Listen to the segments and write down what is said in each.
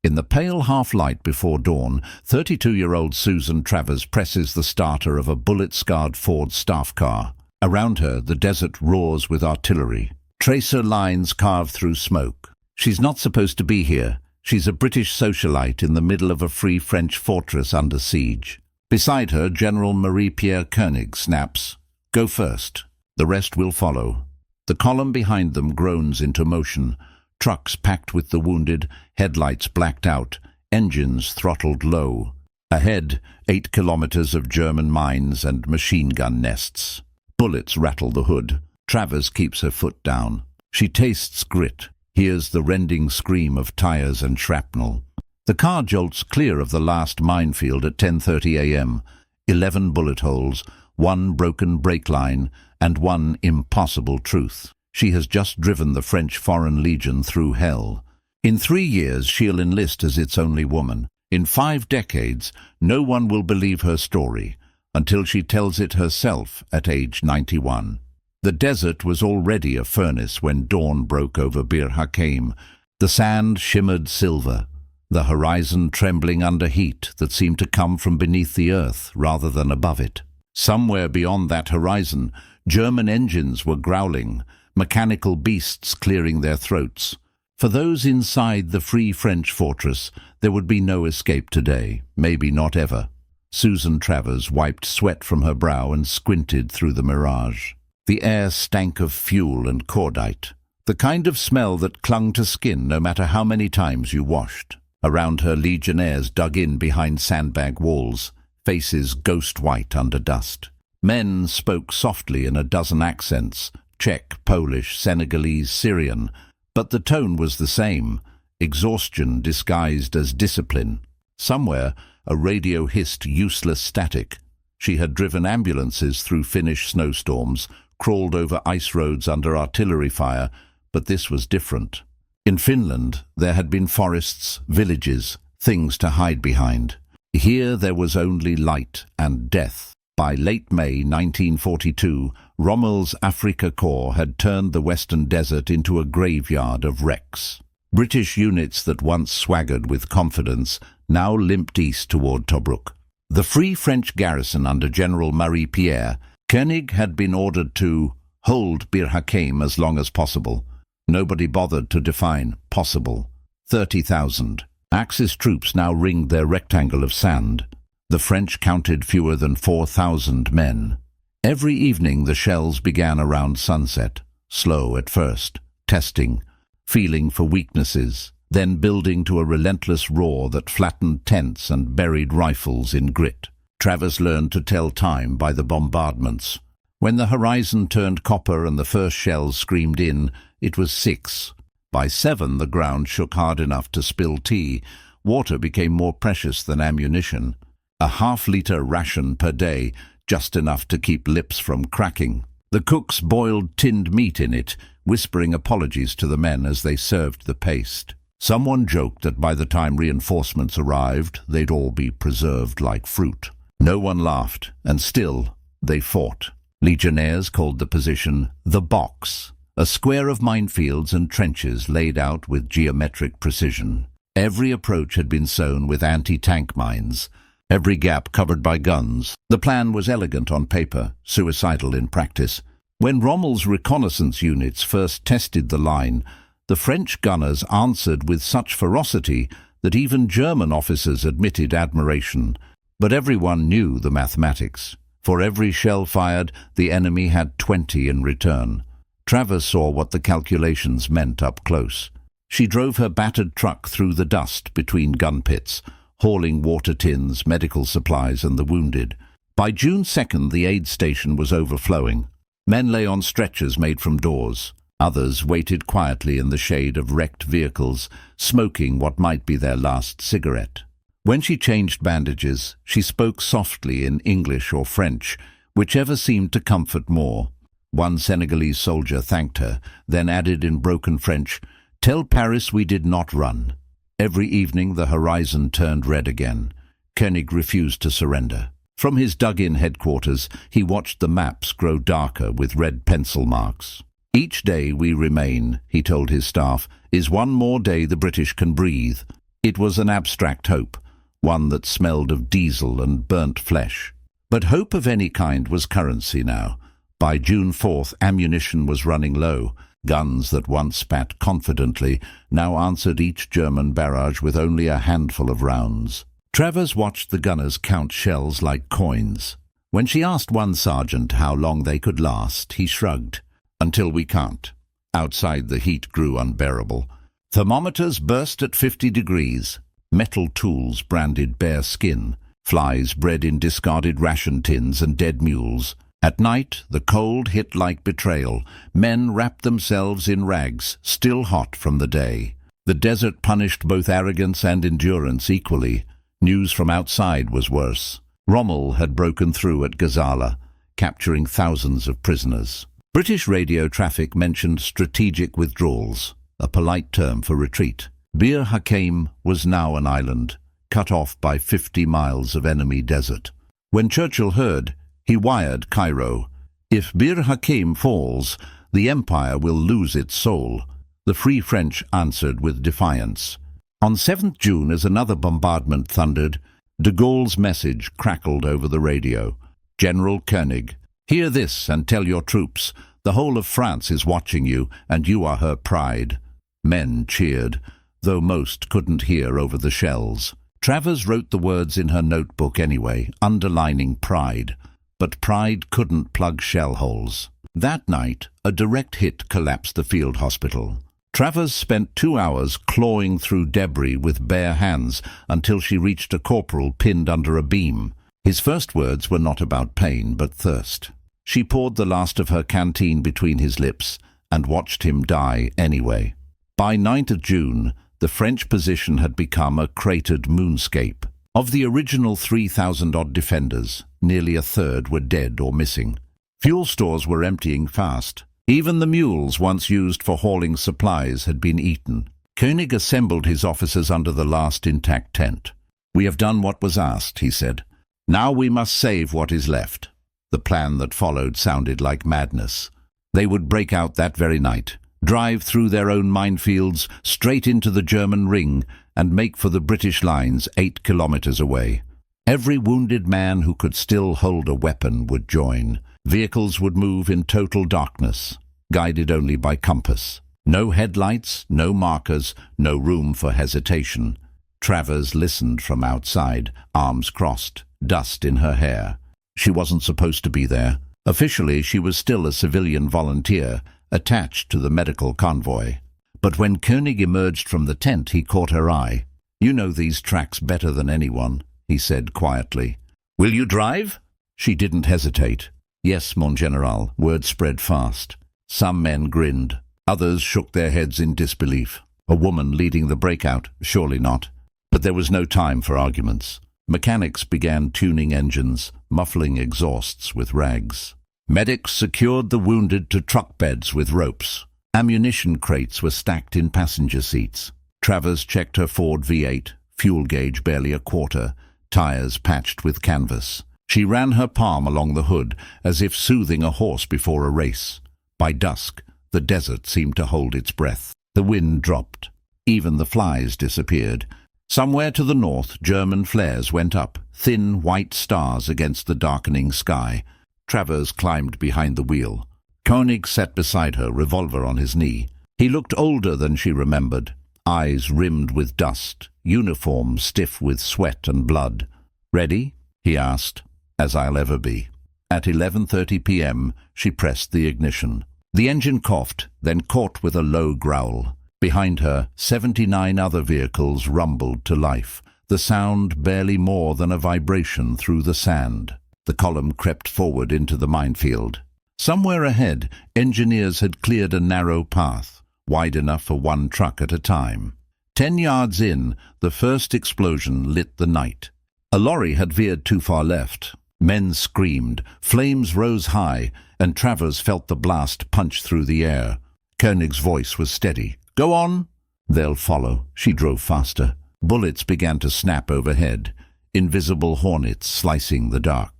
In the pale half-light before dawn, 32-year-old Susan Travers presses the starter of a bullet-scarred Ford staff car. Around her, the desert roars with artillery. Tracer lines carve through smoke. She's not supposed to be here. She's a British socialite in the middle of a Free French fortress under siege. Beside her, General Marie-Pierre Koenig snaps, "Go first. The rest will follow." The column behind them groans into motion. Trucks packed with the wounded, headlights blacked out, engines throttled low. Ahead, 8 kilometers of German mines and machine gun nests. Bullets rattle the hood. Travers keeps her foot down. She tastes grit, hears the rending scream of tires and shrapnel. The car jolts clear of the last minefield at 10:30 a.m. 11 bullet holes, 1 broken brake line, and 1 impossible truth. She has just driven the French Foreign Legion through hell. In 3 years she'll enlist as its only woman. In 5 decades, no one will believe her story, until she tells it herself at age 91. The desert was already a furnace when dawn broke over Bir Hakeim. The sand shimmered silver, the horizon trembling under heat that seemed to come from beneath the earth rather than above it. Somewhere beyond that horizon, German engines were growling, mechanical beasts clearing their throats. For those inside the Free French fortress, there would be no escape today, maybe not ever. Susan Travers wiped sweat from her brow and squinted through the mirage. The air stank of fuel and cordite, the kind of smell that clung to skin no matter how many times you washed. Around her, legionnaires dug in behind sandbag walls, faces ghost-white under dust. Men spoke softly in a dozen accents, Czech, Polish, Senegalese, Syrian, but the tone was the same, exhaustion disguised as discipline. Somewhere, a radio hissed useless static. She had driven ambulances through Finnish snowstorms, crawled over ice roads under artillery fire, but this was different. In Finland, there had been forests, villages, things to hide behind. Here there was only light and death. By late May 1942, Rommel's Afrika Korps had turned the western desert into a graveyard of wrecks. British units that once swaggered with confidence now limped east toward Tobruk. The Free French garrison under General Marie-Pierre Koenig had been ordered to hold Bir Hakeim as long as possible. Nobody bothered to define possible. 30,000. Axis troops now ringed their rectangle of sand. The French counted fewer than 4,000 men. Every evening the shells began around sunset, slow at first, testing, feeling for weaknesses, then building to a relentless roar that flattened tents and buried rifles in grit. Travers learned to tell time by the bombardments. When the horizon turned copper and the first shells screamed in, it was 6. By 7 the ground shook hard enough to spill tea. Water became more precious than ammunition. A half-liter ration per day, just enough to keep lips from cracking. The cooks boiled tinned meat in it, whispering apologies to the men as they served the paste. Someone joked that by the time reinforcements arrived, they'd all be preserved like fruit. No one laughed, and still, they fought. Legionnaires called the position the box, a square of minefields and trenches laid out with geometric precision. Every approach had been sown with anti-tank mines, every gap covered by guns. The plan was elegant on paper, suicidal in practice. When Rommel's reconnaissance units first tested the line, the French gunners answered with such ferocity that even German officers admitted admiration. But everyone knew the mathematics. For every shell fired, the enemy had 20 in return. Travers saw what the calculations meant up close. She drove her battered truck through the dust between gun pits, hauling water tins, medical supplies, and the wounded. By June 2nd, the aid station was overflowing. Men lay on stretchers made from doors. Others waited quietly in the shade of wrecked vehicles, smoking what might be their last cigarette. When she changed bandages, she spoke softly in English or French, whichever seemed to comfort more. One Senegalese soldier thanked her, then added in broken French, "Tell Paris we did not run." Every evening the horizon turned red again. Koenig refused to surrender. From his dug-in headquarters, he watched the maps grow darker with red pencil marks. "Each day we remain," he told his staff, "is one more day the British can breathe." It was an abstract hope, one that smelled of diesel and burnt flesh. But hope of any kind was currency now. By June 4th, ammunition was running low. Guns that once spat confidently now answered each German barrage with only a handful of rounds. Travers watched the gunners count shells like coins. When she asked one sergeant how long they could last, he shrugged. Until we can't. Outside, the heat grew unbearable. Thermometers burst at 50 degrees. Metal tools branded bare skin. Flies bred in discarded ration tins and dead mules. At night, the cold hit like betrayal. Men wrapped themselves in rags, still hot from the day. The desert punished both arrogance and endurance equally. News from outside was worse. Rommel had broken through at Gazala, capturing thousands of prisoners. British radio traffic mentioned strategic withdrawals, a polite term for retreat. Bir Hakeim was now an island, cut off by 50 miles of enemy desert. When Churchill heard, he wired Cairo. If Bir Hakeim falls, the empire will lose its soul. The Free French answered with defiance. On 7th June, as another bombardment thundered, de Gaulle's message crackled over the radio. General Koenig, hear this and tell your troops, the whole of France is watching you, and you are her pride. Men cheered, though most couldn't hear over the shells. Travers wrote the words in her notebook anyway, underlining pride. But pride couldn't plug shell holes. That night, a direct hit collapsed the field hospital. Travers spent 2 hours clawing through debris with bare hands until she reached a corporal pinned under a beam. His first words were not about pain, but thirst. She poured the last of her canteen between his lips and watched him die anyway. By 9th of June, the French position had become a cratered moonscape. Of the original 3,000-odd defenders, nearly a third were dead or missing. Fuel stores were emptying fast. Even the mules once used for hauling supplies had been eaten. Koenig assembled his officers under the last intact tent. "We have done what was asked," he said. "Now we must save what is left." The plan that followed sounded like madness. They would break out that very night, drive through their own minefields, straight into the German ring, and make for the British lines 8 kilometers away. Every wounded man who could still hold a weapon would join. Vehicles would move in total darkness, guided only by compass. No headlights, no markers, no room for hesitation. Travers listened from outside, arms crossed, dust in her hair. She wasn't supposed to be there. Officially, she was still a civilian volunteer, attached to the medical convoy. But when Koenig emerged from the tent, he caught her eye. "You know these tracks better than anyone," he said quietly. "Will you drive?" She didn't hesitate. "Yes, mon général." Word spread fast. Some men grinned. Others shook their heads in disbelief. A woman leading the breakout? Surely not. But there was no time for arguments. Mechanics began tuning engines, muffling exhausts with rags. Medics secured the wounded to truck beds with ropes. Ammunition crates were stacked in passenger seats. Travers checked her Ford V8, fuel gauge barely a quarter, tires patched with canvas. She ran her palm along the hood, as if soothing a horse before a race. By dusk, the desert seemed to hold its breath. The wind dropped. Even the flies disappeared. Somewhere to the north, German flares went up, thin white stars against the darkening sky. Travers climbed behind the wheel. Koenig sat beside her, revolver on his knee. He looked older than she remembered, eyes rimmed with dust, uniform stiff with sweat and blood. "Ready?" he asked. "As I'll ever be." At 11:30 p.m., she pressed the ignition. The engine coughed, then caught with a low growl. Behind her, 79 other vehicles rumbled to life, the sound barely more than a vibration through the sand. The column crept forward into the minefield. Somewhere ahead, engineers had cleared a narrow path, wide enough for one truck at a time. 10 yards in, the first explosion lit the night. A lorry had veered too far left. Men screamed, flames rose high, and Travers felt the blast punch through the air. Koenig's voice was steady. "Go on." "They'll follow." She drove faster. Bullets began to snap overhead, invisible hornets slicing the dark.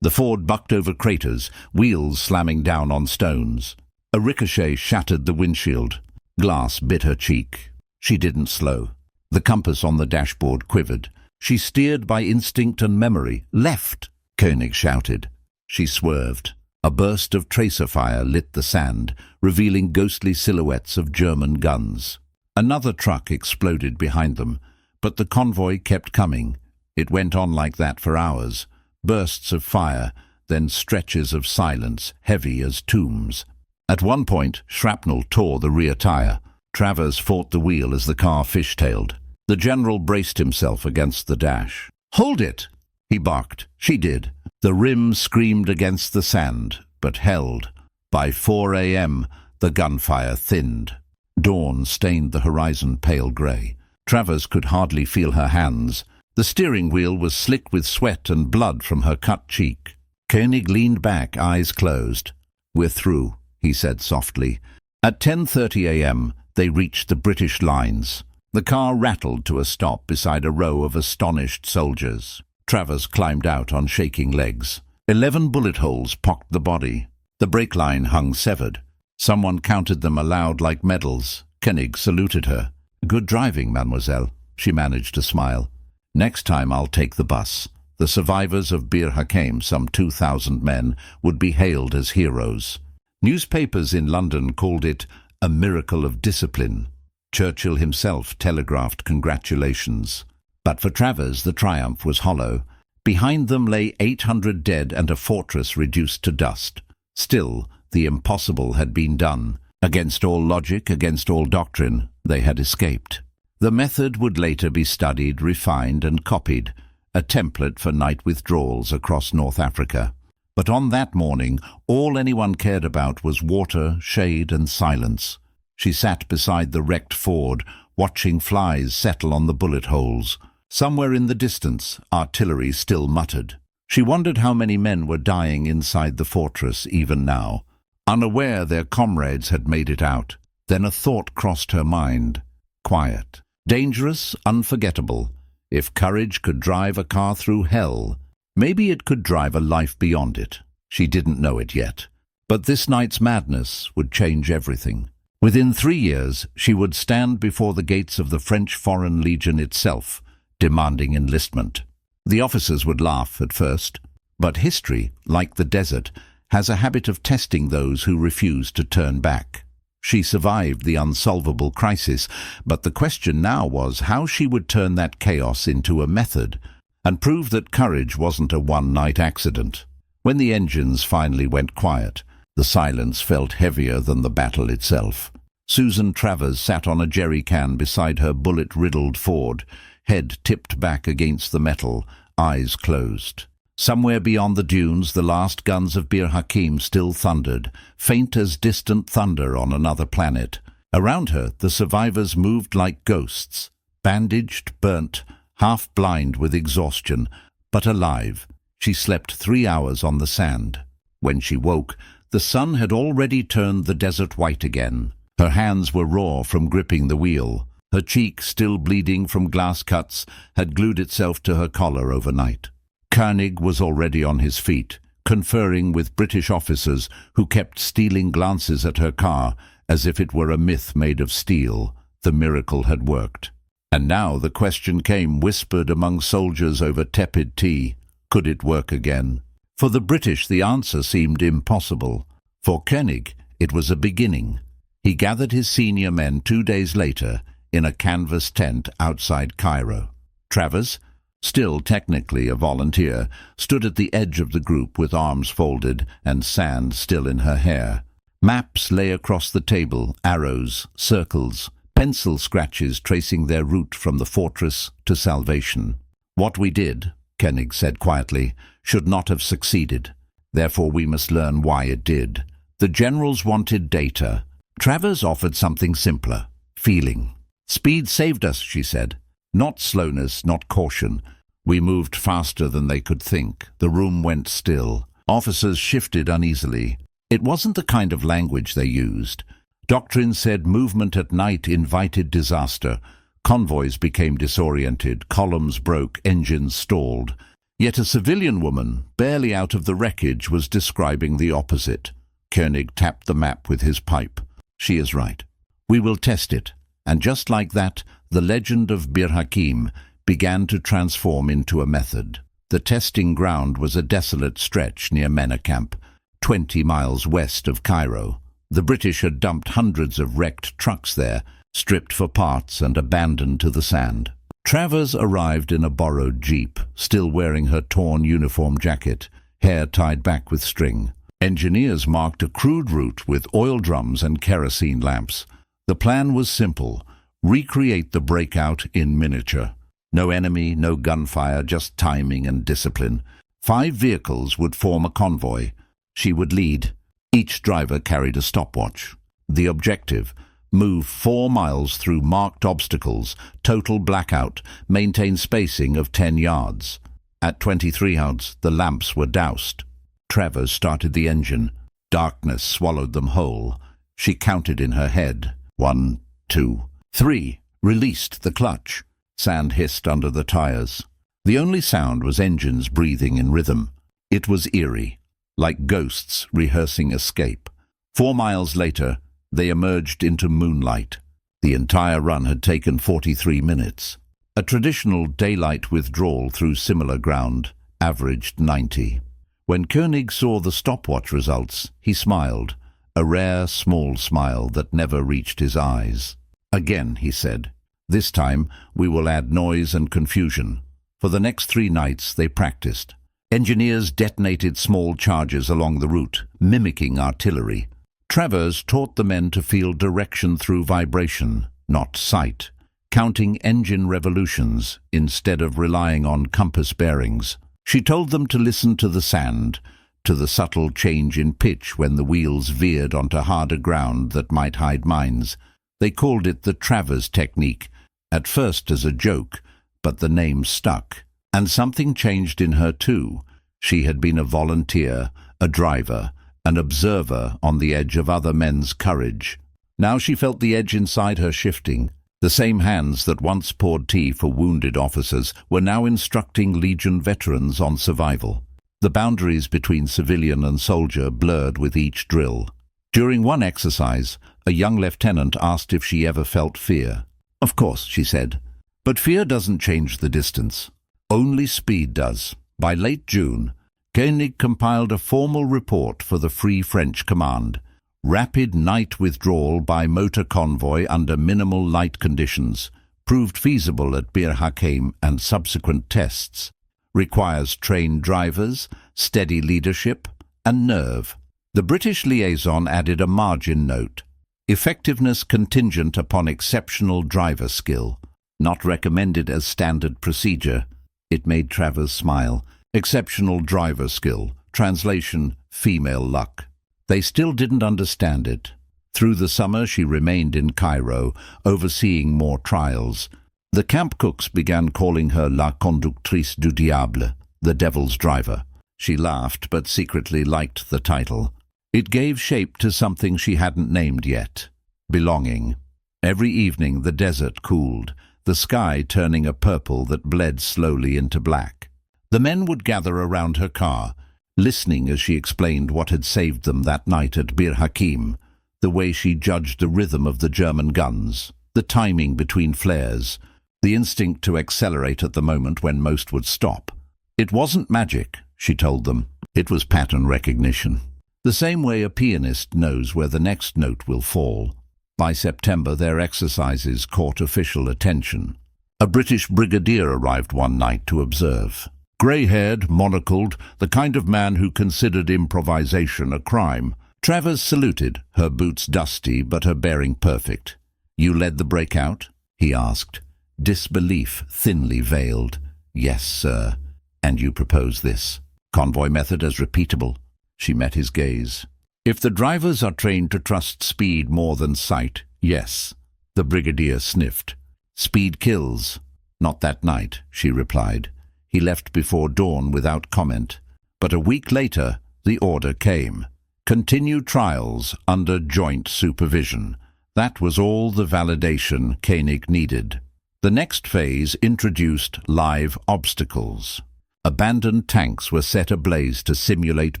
The Ford bucked over craters, wheels slamming down on stones. A ricochet shattered the windshield. Glass bit her cheek. She didn't slow. The compass on the dashboard quivered. She steered by instinct and memory. Left, Koenig shouted. She swerved. A burst of tracer fire lit the sand, revealing ghostly silhouettes of German guns. Another truck exploded behind them, but the convoy kept coming. It went on like that for hours. Bursts of fire, then stretches of silence, heavy as tombs. At one point, shrapnel tore the rear tire. Travers fought the wheel as the car fishtailed. The general braced himself against the dash. "Hold it!" he barked. She did. The rim screamed against the sand, but held. By 4 a.m., the gunfire thinned. Dawn stained the horizon pale grey. Travers could hardly feel her hands. The steering wheel was slick with sweat and blood from her cut cheek. Koenig leaned back, eyes closed. "We're through," he said softly. At 10:30 a.m., they reached the British lines. The car rattled to a stop beside a row of astonished soldiers. Travers climbed out on shaking legs. 11 bullet holes pocked the body. The brake line hung severed. Someone counted them aloud like medals. Koenig saluted her. "Good driving, mademoiselle." She managed to smile. "Next time I'll take the bus." The survivors of Bir Hakeim, some 2,000 men, would be hailed as heroes. Newspapers in London called it a miracle of discipline. Churchill himself telegraphed congratulations. But for Travers, the triumph was hollow. Behind them lay 800 dead and a fortress reduced to dust. Still, the impossible had been done. Against all logic, against all doctrine, they had escaped. The method would later be studied, refined and copied, a template for night withdrawals across North Africa. But on that morning, all anyone cared about was water, shade and silence. She sat beside the wrecked Ford, watching flies settle on the bullet holes. Somewhere in the distance, artillery still muttered. She wondered how many men were dying inside the fortress even now. Unaware their comrades had made it out. Then a thought crossed her mind. Quiet. Dangerous, unforgettable. If courage could drive a car through hell, maybe it could drive a life beyond it. She didn't know it yet. But this night's madness would change everything. Within 3 years, she would stand before the gates of the French Foreign Legion itself, demanding enlistment. The officers would laugh at first, but history, like the desert, has a habit of testing those who refuse to turn back. She survived the unsolvable crisis, but the question now was how she would turn that chaos into a method and prove that courage wasn't a one-night accident. When the engines finally went quiet, the silence felt heavier than the battle itself. Susan Travers sat on a jerry can beside her bullet-riddled Ford, head tipped back against the metal, eyes closed. Somewhere beyond the dunes, the last guns of Bir Hakeim still thundered, faint as distant thunder on another planet. Around her, the survivors moved like ghosts, bandaged, burnt, half-blind with exhaustion, but alive. She slept 3 hours on the sand. When she woke, the sun had already turned the desert white again. Her hands were raw from gripping the wheel. Her cheek, still bleeding from glass cuts, had glued itself to her collar overnight. Koenig was already on his feet, conferring with British officers who kept stealing glances at her car as if it were a myth made of steel. The miracle had worked. And now the question came, whispered among soldiers over tepid tea. Could it work again? For the British, the answer seemed impossible. For Koenig, it was a beginning. He gathered his senior men 2 days later in a canvas tent outside Cairo. Travers, still technically a volunteer, stood at the edge of the group with arms folded and sand still in her hair. Maps lay across the table, arrows, circles, pencil scratches tracing their route from the fortress to salvation. "What we did," Koenig said quietly, "should not have succeeded. Therefore we must learn why it did." The generals wanted data. Travers offered something simpler, feeling. "Speed saved us," she said. "Not slowness, not caution. We moved faster than they could think." The room went still. Officers shifted uneasily. It wasn't the kind of language they used. Doctrine said movement at night invited disaster. Convoys became disoriented, columns broke, engines stalled. Yet a civilian woman, barely out of the wreckage, was describing the opposite. Koenig tapped the map with his pipe. "She is right. We will test it. And just like that, the legend of Bir Hakeim began to transform into a method. The testing ground was a desolate stretch near Mena Camp, 20 miles west of Cairo. The British had dumped hundreds of wrecked trucks there, stripped for parts and abandoned to the sand. Travers arrived in a borrowed jeep, still wearing her torn uniform jacket, hair tied back with string. Engineers marked a crude route with oil drums and kerosene lamps. The plan was simple: recreate the breakout in miniature. No enemy, no gunfire, just timing and discipline. 5 vehicles would form a convoy. She would lead. Each driver carried a stopwatch. The objective: move 4 miles through marked obstacles, total blackout, maintain spacing of 10 yards. At 23 yards, the lamps were doused. Travers started the engine. Darkness swallowed them whole. She counted in her head. 1, 2, 3. Released the clutch. Sand hissed under the tires. The only sound was engines breathing in rhythm. It was eerie, like ghosts rehearsing escape. 4 miles later, they emerged into moonlight. The entire run had taken 43 minutes. A traditional daylight withdrawal through similar ground averaged 90. When Koenig saw the stopwatch results, he smiled, a rare, small smile that never reached his eyes. "Again," he said. "This time, we will add noise and confusion." For the next 3 nights, they practiced. Engineers detonated small charges along the route, mimicking artillery. Travers taught the men to feel direction through vibration, not sight, counting engine revolutions instead of relying on compass bearings. She told them to listen to the sand, to the subtle change in pitch when the wheels veered onto harder ground that might hide mines. They called it the Travers technique, at first as a joke, but the name stuck. And something changed in her too. She had been a volunteer, a driver, an observer on the edge of other men's courage. Now she felt the edge inside her shifting. The same hands that once poured tea for wounded officers were now instructing Legion veterans on survival. The boundaries between civilian and soldier blurred with each drill. During one exercise, a young lieutenant asked if she ever felt fear. "Of course," she said. "But fear doesn't change the distance. Only speed does." By late June, Koenig compiled a formal report for the Free French Command. Rapid night withdrawal by motor convoy under minimal light conditions, proved feasible at Bir Hakeim and subsequent tests. Requires trained drivers, steady leadership, and nerve. The British liaison added a margin note: effectiveness contingent upon exceptional driver skill. Not recommended as standard procedure. It made Travers smile. Exceptional driver skill. Translation: female luck. They still didn't understand it. Through the summer she remained in Cairo, overseeing more trials. The camp cooks began calling her La Conductrice du Diable, the devil's driver. She laughed, but secretly liked the title. It gave shape to something she hadn't named yet: belonging. Every evening the desert cooled, the sky turning a purple that bled slowly into black. The men would gather around her car, listening as she explained what had saved them that night at Bir Hakeim, the way she judged the rhythm of the German guns, the timing between flares, the instinct to accelerate at the moment when most would stop. It wasn't magic, she told them. It was pattern recognition. The same way a pianist knows where the next note will fall. By September, their exercises caught official attention. A British brigadier arrived one night to observe. Grey-haired, monocled, the kind of man who considered improvisation a crime. Travers saluted, her boots dusty but her bearing perfect. "You led the breakout?" he asked. Disbelief thinly veiled. "Yes, sir." "And you propose this? Convoy method as repeatable?" She met his gaze. "If the drivers are trained to trust speed more than sight, yes." The brigadier sniffed. "Speed kills." "Not that night," she replied. He left before dawn without comment. But a week later, the order came. Continue trials under joint supervision. That was all the validation Koenig needed. The next phase introduced live obstacles. Abandoned tanks were set ablaze to simulate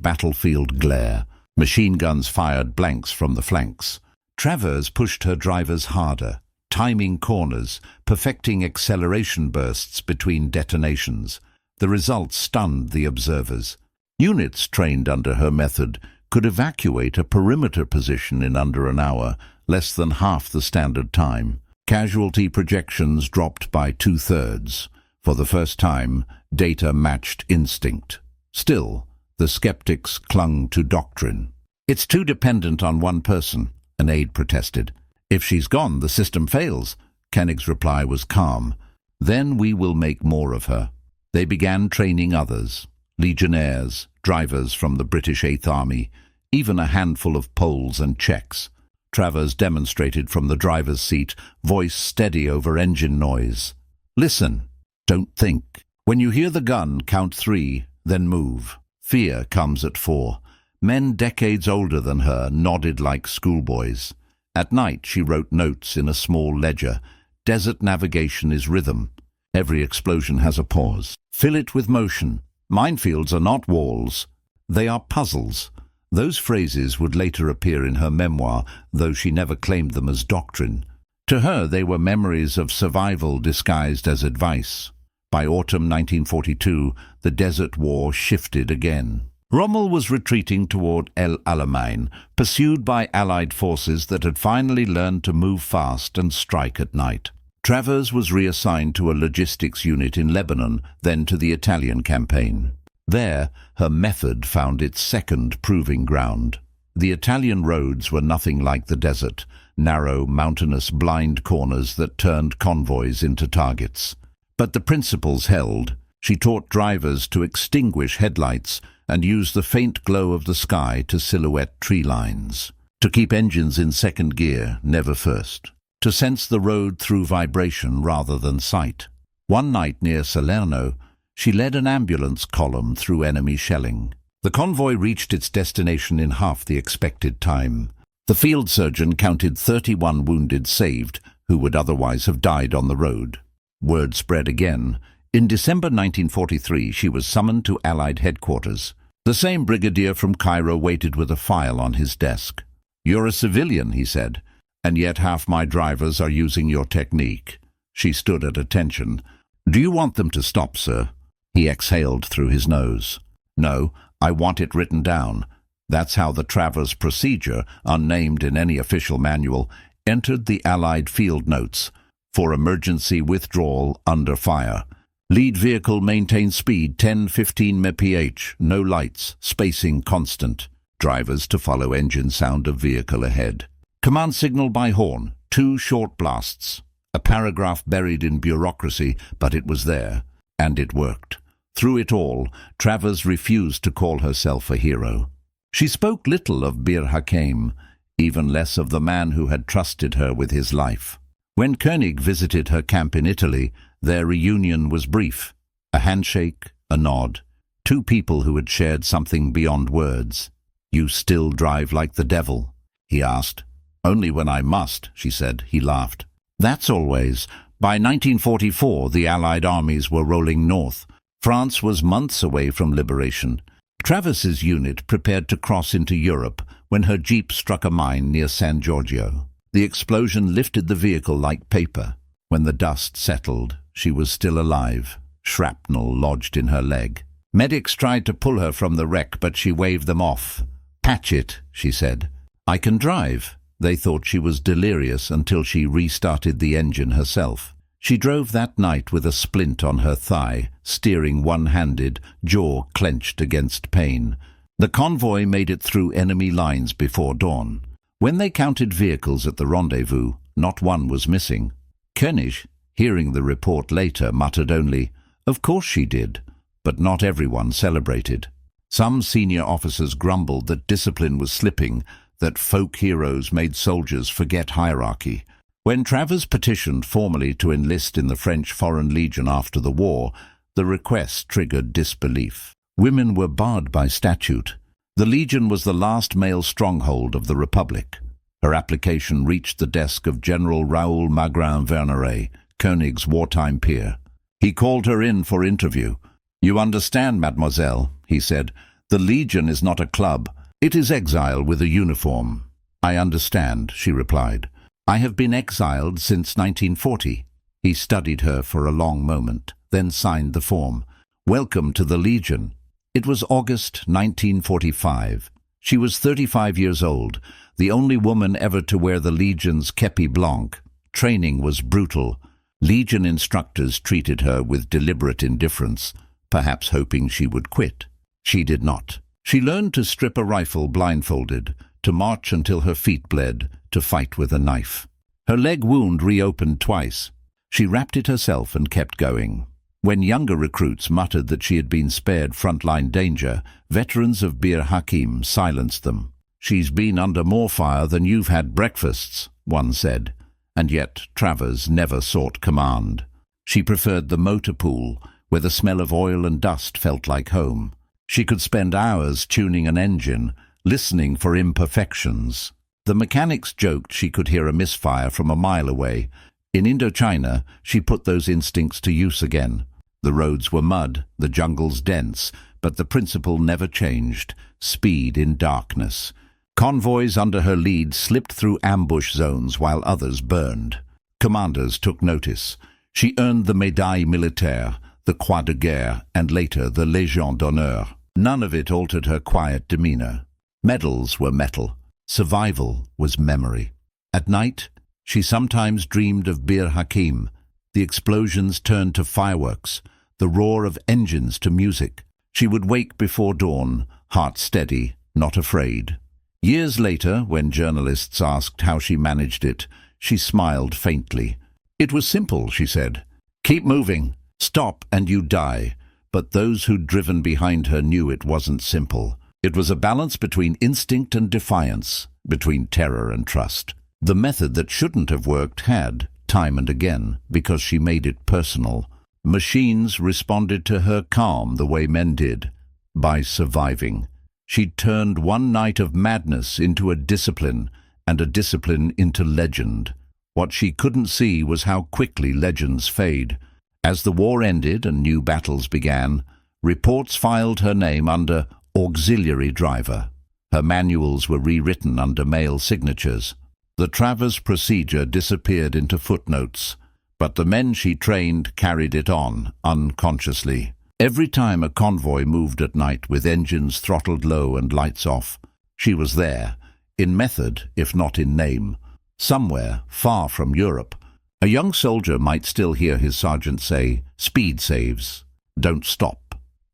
battlefield glare. Machine guns fired blanks from the flanks. Travers pushed her drivers harder. timing corners, perfecting acceleration bursts between detonations. The results stunned the observers. Units trained under her method could evacuate a perimeter position in under an hour, less than half the standard time. Casualty projections dropped by 2/3. For the first time, data matched instinct. Still, the skeptics clung to doctrine. "It's too dependent on one person," an aide protested. "If she's gone, the system fails." Koenig's reply was calm. "Then we will make more of her." They began training others, legionnaires, drivers from the British Eighth Army, even a handful of Poles and Czechs. Travers demonstrated from the driver's seat, voice steady over engine noise. "Listen, don't think. When you hear the gun, count 3, then move." Fear comes at 4. Men decades older than her nodded like schoolboys. At night she wrote notes in a small ledger. "Desert navigation is rhythm. Every explosion has a pause. Fill it with motion. Minefields are not walls. They are puzzles." Those phrases would later appear in her memoir, though she never claimed them as doctrine. To her, they were memories of survival disguised as advice. By autumn 1942, the Desert War shifted again. Rommel was retreating toward El Alamein, pursued by Allied forces that had finally learned to move fast and strike at night. Travers was reassigned to a logistics unit in Lebanon, then to the Italian campaign. There, her method found its second proving ground. The Italian roads were nothing like the desert, narrow, mountainous, blind corners that turned convoys into targets. But the principles held. She taught drivers to extinguish headlights and use the faint glow of the sky to silhouette tree lines. To keep engines in second gear, never first. To sense the road through vibration rather than sight. One night near Salerno, she led an ambulance column through enemy shelling. The convoy reached its destination in half the expected time. The field surgeon counted 31 wounded saved, who would otherwise have died on the road. Word spread again. In December 1943, she was summoned to Allied headquarters. The same brigadier from Cairo waited with a file on his desk. "You're a civilian," he said, "and yet half my drivers are using your technique." She stood at attention. "Do you want them to stop, sir?" He exhaled through his nose. "No, I want it written down." That's how the Travers procedure, unnamed in any official manual, entered the Allied field notes. For emergency withdrawal under fire. Lead vehicle maintains speed 10-15 mph, no lights, spacing constant. Drivers to follow engine sound of vehicle ahead. Command signal by horn, 2 short blasts. A paragraph buried in bureaucracy, but it was there, and it worked. Through it all, Travers refused to call herself a hero. She spoke little of Bir Hakeim, even less of the man who had trusted her with his life. When Koenig visited her camp in Italy, their reunion was brief. A handshake, a nod. 2 people who had shared something beyond words. "You still drive like the devil?" he asked. "Only when I must," she said. He laughed. "That's always." By 1944, the Allied armies were rolling north. France was months away from liberation. Travers's unit prepared to cross into Europe when her jeep struck a mine near San Giorgio. The explosion lifted the vehicle like paper. When the dust settled, she was still alive. Shrapnel lodged in her leg. Medics tried to pull her from the wreck, but she waved them off. "Patch it," she said. "I can drive." They thought she was delirious until she restarted the engine herself. She drove that night with a splint on her thigh, steering one-handed, jaw clenched against pain. The convoy made it through enemy lines before dawn. When they counted vehicles at the rendezvous, not one was missing. Koenig, hearing the report later, muttered only, "Of course she did," but not everyone celebrated. Some senior officers grumbled that discipline was slipping, that folk heroes made soldiers forget hierarchy. When Travers petitioned formally to enlist in the French Foreign Legion after the war, the request triggered disbelief. Women were barred by statute. The Legion was the last male stronghold of the Republic. Her application reached the desk of General Raoul Magrin-Verneret, Koenig's wartime peer. He called her in for interview. "You understand, mademoiselle," he said, "the Legion is not a club. It is exile with a uniform." "I understand," she replied. "I have been exiled since 1940. He studied her for a long moment, then signed the form. "Welcome to the Legion." It was August 1945. She was 35 years old, the only woman ever to wear the Legion's kepi blanc. Training was brutal. Legion instructors treated her with deliberate indifference, perhaps hoping she would quit. She did not. She learned to strip a rifle blindfolded, to march until her feet bled, to fight with a knife. Her leg wound reopened twice. She wrapped it herself and kept going. When younger recruits muttered that she had been spared frontline danger, veterans of Bir Hakeim silenced them. "She's been under more fire than you've had breakfasts," one said. And yet Travers never sought command. She preferred the motor pool, where the smell of oil and dust felt like home. She could spend hours tuning an engine, listening for imperfections. The mechanics joked she could hear a misfire from a mile away. In Indochina, she put those instincts to use again. The roads were mud, the jungles dense, but the principle never changed: speed in darkness. Convoys under her lead slipped through ambush zones while others burned. Commanders took notice. She earned the Médaille Militaire, the Croix de Guerre, and later the Légion d'honneur. None of it altered her quiet demeanor. Medals were metal. Survival was memory. At night, she sometimes dreamed of Bir Hakeim. The explosions turned to fireworks, the roar of engines to music. She would wake before dawn, heart steady, not afraid. Years later, when journalists asked how she managed it, she smiled faintly. "It was simple," she said. "Keep moving. Stop and you die." But those who'd driven behind her knew it wasn't simple. It was a balance between instinct and defiance, between terror and trust. The method that shouldn't have worked had, time and again, because she made it personal. Machines responded to her calm the way men did, by surviving. She'd turned one night of madness into a discipline, and a discipline into legend. What she couldn't see was how quickly legends fade. As the war ended and new battles began, reports filed her name under auxiliary driver. Her manuals were rewritten under male signatures. The Travers procedure disappeared into footnotes, but the men she trained carried it on, unconsciously. Every time a convoy moved at night with engines throttled low and lights off, she was there, in method if not in name. Somewhere, far from Europe, a young soldier might still hear his sergeant say, "Speed saves, don't stop."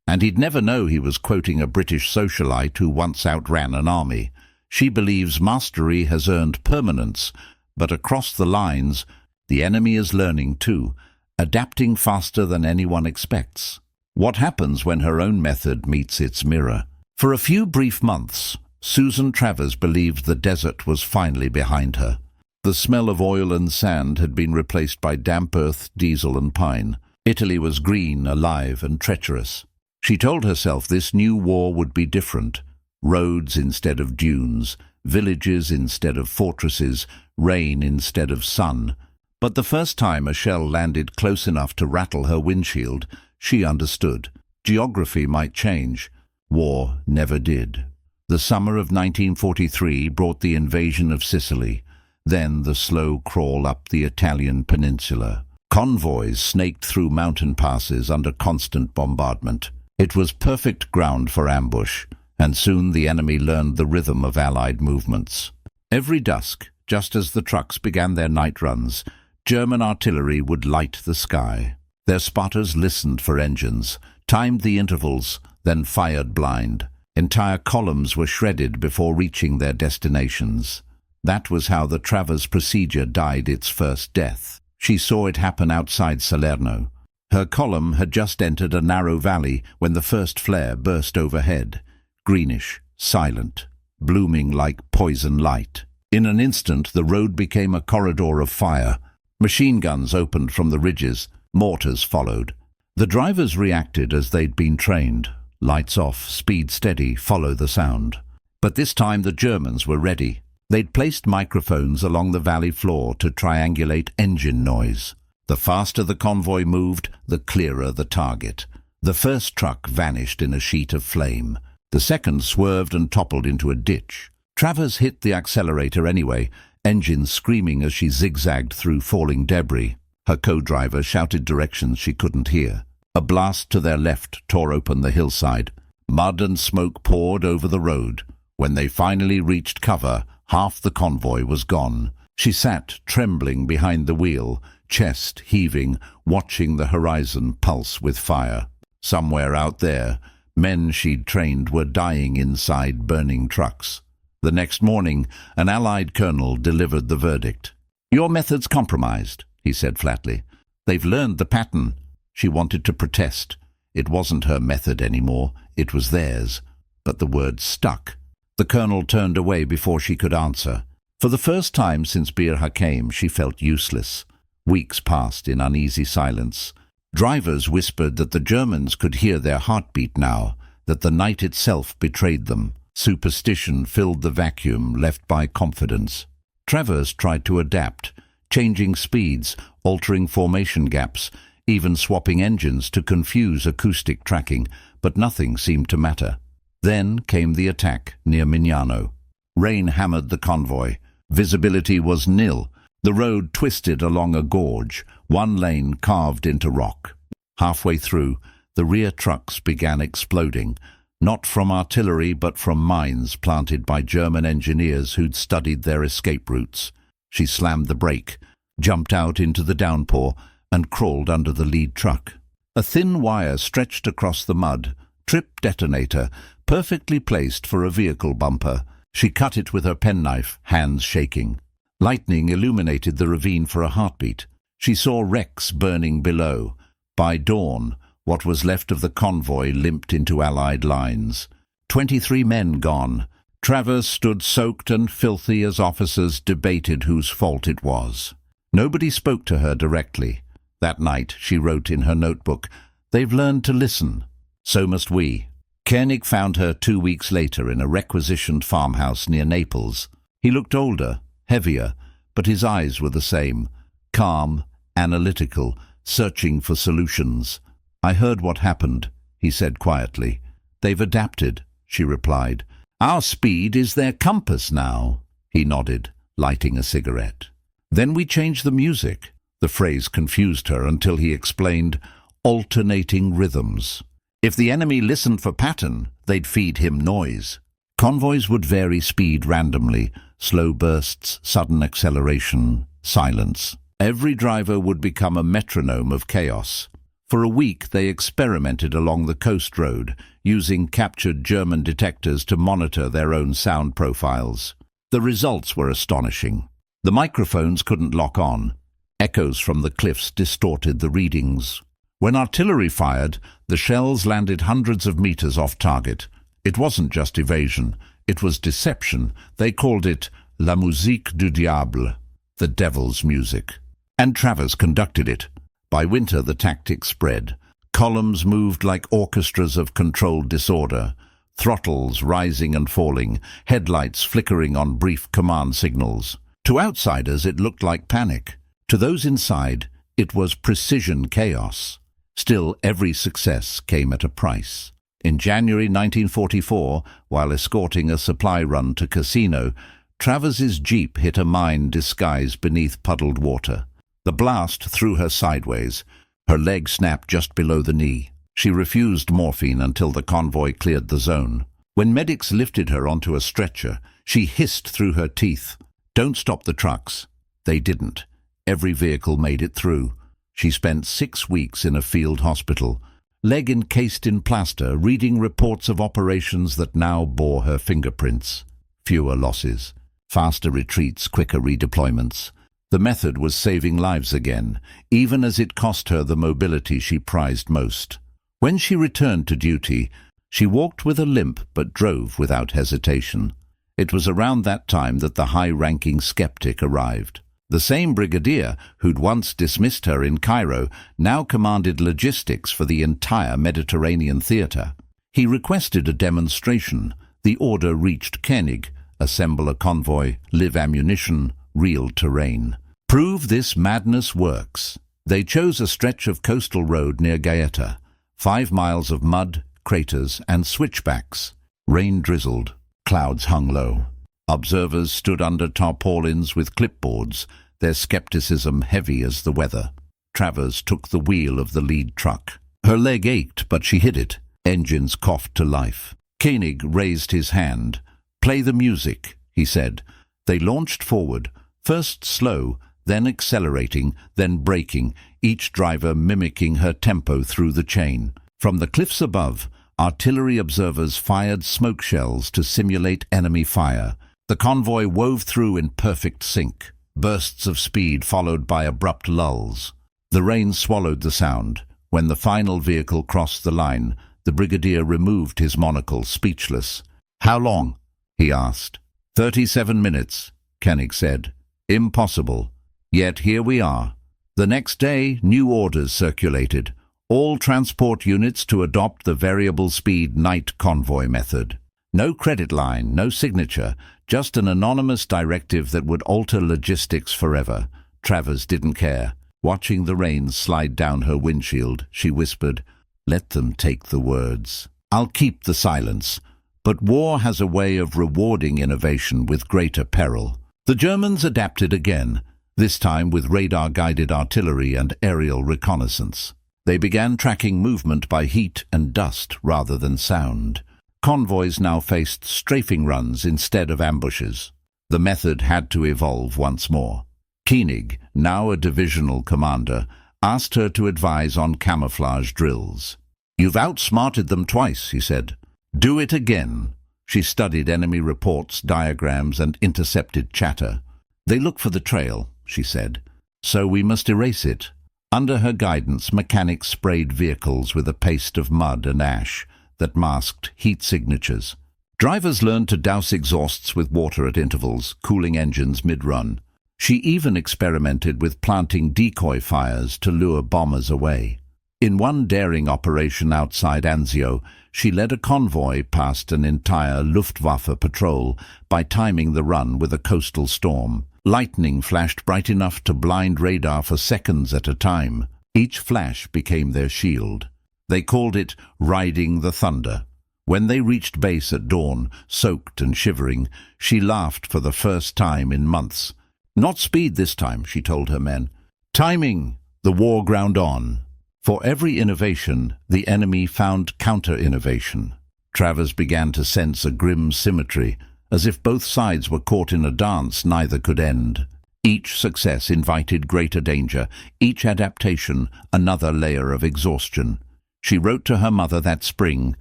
And he'd never know he was quoting a British socialite who once outran an army. She believes mastery has earned permanence, but across the lines, the enemy is learning too, adapting faster than anyone expects. What happens when her own method meets its mirror? For a few brief months, Susan Travers believed the desert was finally behind her. The smell of oil and sand had been replaced by damp earth, diesel and pine. Italy was green, alive and treacherous. She told herself this new war would be different. Roads instead of dunes, villages instead of fortresses, rain instead of sun. But the first time a shell landed close enough to rattle her windshield, she understood. Geography might change. War never did. The summer of 1943 brought the invasion of Sicily, then the slow crawl up the Italian peninsula. Convoys snaked through mountain passes under constant bombardment. It was perfect ground for ambush, and soon the enemy learned the rhythm of Allied movements. Every dusk, just as the trucks began their night runs, German artillery would light the sky. Their spotters listened for engines, timed the intervals, then fired blind. Entire columns were shredded before reaching their destinations. That was how the Travers procedure died its first death. She saw it happen outside Salerno. Her column had just entered a narrow valley when the first flare burst overhead. Greenish, silent, blooming like poison light. In an instant, the road became a corridor of fire. Machine guns opened from the ridges. Mortars followed. The drivers reacted as they'd been trained. Lights off, speed steady, follow the sound. But this time the Germans were ready. They'd placed microphones along the valley floor to triangulate engine noise. The faster the convoy moved, the clearer the target. The first truck vanished in a sheet of flame. The second swerved and toppled into a ditch. Travers hit the accelerator anyway, engines screaming as she zigzagged through falling debris. Her co-driver shouted directions she couldn't hear. A blast to their left tore open the hillside. Mud and smoke poured over the road. When they finally reached cover, half the convoy was gone. She sat trembling behind the wheel, chest heaving, watching the horizon pulse with fire. Somewhere out there, men she'd trained were dying inside burning trucks. The next morning, an Allied colonel delivered the verdict. "Your method's compromised," he said flatly. "They've learned the pattern." She wanted to protest. It wasn't her method anymore, it was theirs. But the words stuck. The colonel turned away before she could answer. For the first time since Bir Hakeim, she felt useless. Weeks passed in uneasy silence. Drivers whispered that the Germans could hear their heartbeat now, that the night itself betrayed them. Superstition filled the vacuum left by confidence. Travers tried to adapt, changing speeds, altering formation gaps, even swapping engines to confuse acoustic tracking, but nothing seemed to matter. Then came the attack near Mignano. Rain hammered the convoy. Visibility was nil. The road twisted along a gorge, one lane carved into rock. Halfway through, the rear trucks began exploding, not from artillery but from mines planted by German engineers who'd studied their escape routes. She slammed the brake, jumped out into the downpour, and crawled under the lead truck. A thin wire stretched across the mud, trip detonator, perfectly placed for a vehicle bumper. She cut it with her penknife, hands shaking. Lightning illuminated the ravine for a heartbeat. She saw wrecks burning below. By dawn, what was left of the convoy limped into Allied lines. 23 men gone. Travers stood soaked and filthy as officers debated whose fault it was. Nobody spoke to her directly. That night, she wrote in her notebook, "They've learned to listen. So must we." Koenig found her 2 weeks later in a requisitioned farmhouse near Naples. He looked older, heavier, but his eyes were the same, calm, analytical, searching for solutions. "I heard what happened," he said quietly. "They've adapted," she replied. "Our speed is their compass now," he nodded, lighting a cigarette. "Then we changed the music." The phrase confused her until he explained, "alternating rhythms." If the enemy listened for pattern, they'd feed him noise. Convoys would vary speed randomly, slow bursts, sudden acceleration, silence. Every driver would become a metronome of chaos. For a week they experimented along the coast road, using captured German detectors to monitor their own sound profiles. The results were astonishing. The microphones couldn't lock on. Echoes from the cliffs distorted the readings. When artillery fired, the shells landed hundreds of meters off target. It wasn't just evasion, it was deception. They called it la musique du diable, the devil's music. And Travers conducted it. By winter the tactics spread. Columns moved like orchestras of controlled disorder, throttles rising and falling, headlights flickering on brief command signals. To outsiders it looked like panic. To those inside, it was precision chaos. Still, every success came at a price. In January 1944, while escorting a supply run to Casino, Travers's jeep hit a mine disguised beneath puddled water. The blast threw her sideways. Her leg snapped just below the knee. She refused morphine until the convoy cleared the zone. When medics lifted her onto a stretcher, she hissed through her teeth, "Don't stop the trucks." They didn't. Every vehicle made it through. She spent 6 weeks in a field hospital, leg encased in plaster, reading reports of operations that now bore her fingerprints. Fewer losses, faster retreats, quicker redeployments. The method was saving lives again, even as it cost her the mobility she prized most. When she returned to duty, she walked with a limp but drove without hesitation. It was around that time that the high-ranking skeptic arrived. The same brigadier who'd once dismissed her in Cairo now commanded logistics for the entire Mediterranean theater. He requested a demonstration. The order reached Koenig: assemble a convoy, live ammunition, real terrain. Prove this madness works. They chose a stretch of coastal road near Gaeta, 5 miles of mud, craters, and switchbacks. Rain drizzled, clouds hung low. Observers stood under tarpaulins with clipboards, their skepticism heavy as the weather. Travers took the wheel of the lead truck. Her leg ached, but she hid it. Engines coughed to life. Koenig raised his hand. "Play the music," he said. They launched forward, first slow, then accelerating, then braking, each driver mimicking her tempo through the chain. From the cliffs above, artillery observers fired smoke shells to simulate enemy fire. The convoy wove through in perfect sync, bursts of speed followed by abrupt lulls. The rain swallowed the sound. When the final vehicle crossed the line, the brigadier removed his monocle, speechless. "How long?" he asked. 37 minutes, Koenig said. "Impossible. Yet here we are." The next day, new orders circulated. All transport units to adopt the variable speed night convoy method. No credit line, no signature, just an anonymous directive that would alter logistics forever. Travers didn't care. Watching the rain slide down her windshield, she whispered, "Let them take the words. I'll keep the silence." But war has a way of rewarding innovation with greater peril. The Germans adapted again, this time with radar-guided artillery and aerial reconnaissance. They began tracking movement by heat and dust rather than sound. Convoys now faced strafing runs instead of ambushes. The method had to evolve once more. Koenig, now a divisional commander, asked her to advise on camouflage drills. "You've outsmarted them twice," he said. "Do it again." She studied enemy reports, diagrams, and intercepted chatter. "They look for the trail," she said, "so we must erase it." Under her guidance, mechanics sprayed vehicles with a paste of mud and ash that masked heat signatures. Drivers learned to douse exhausts with water at intervals, cooling engines mid-run. She even experimented with planting decoy fires to lure bombers away. In one daring operation outside Anzio, she led a convoy past an entire Luftwaffe patrol by timing the run with a coastal storm. Lightning flashed bright enough to blind radar for seconds at a time. Each flash became their shield. They called it riding the thunder. When they reached base at dawn, soaked and shivering, she laughed for the first time in months. "Not speed this time," she told her men. "Timing." The war ground on. For every innovation, the enemy found counter-innovation. Travers began to sense a grim symmetry. As if both sides were caught in a dance neither could end. Each success invited greater danger, each adaptation another layer of exhaustion. She wrote to her mother that spring,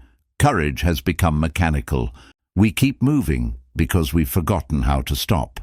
"Courage has become mechanical. We keep moving because we've forgotten how to stop."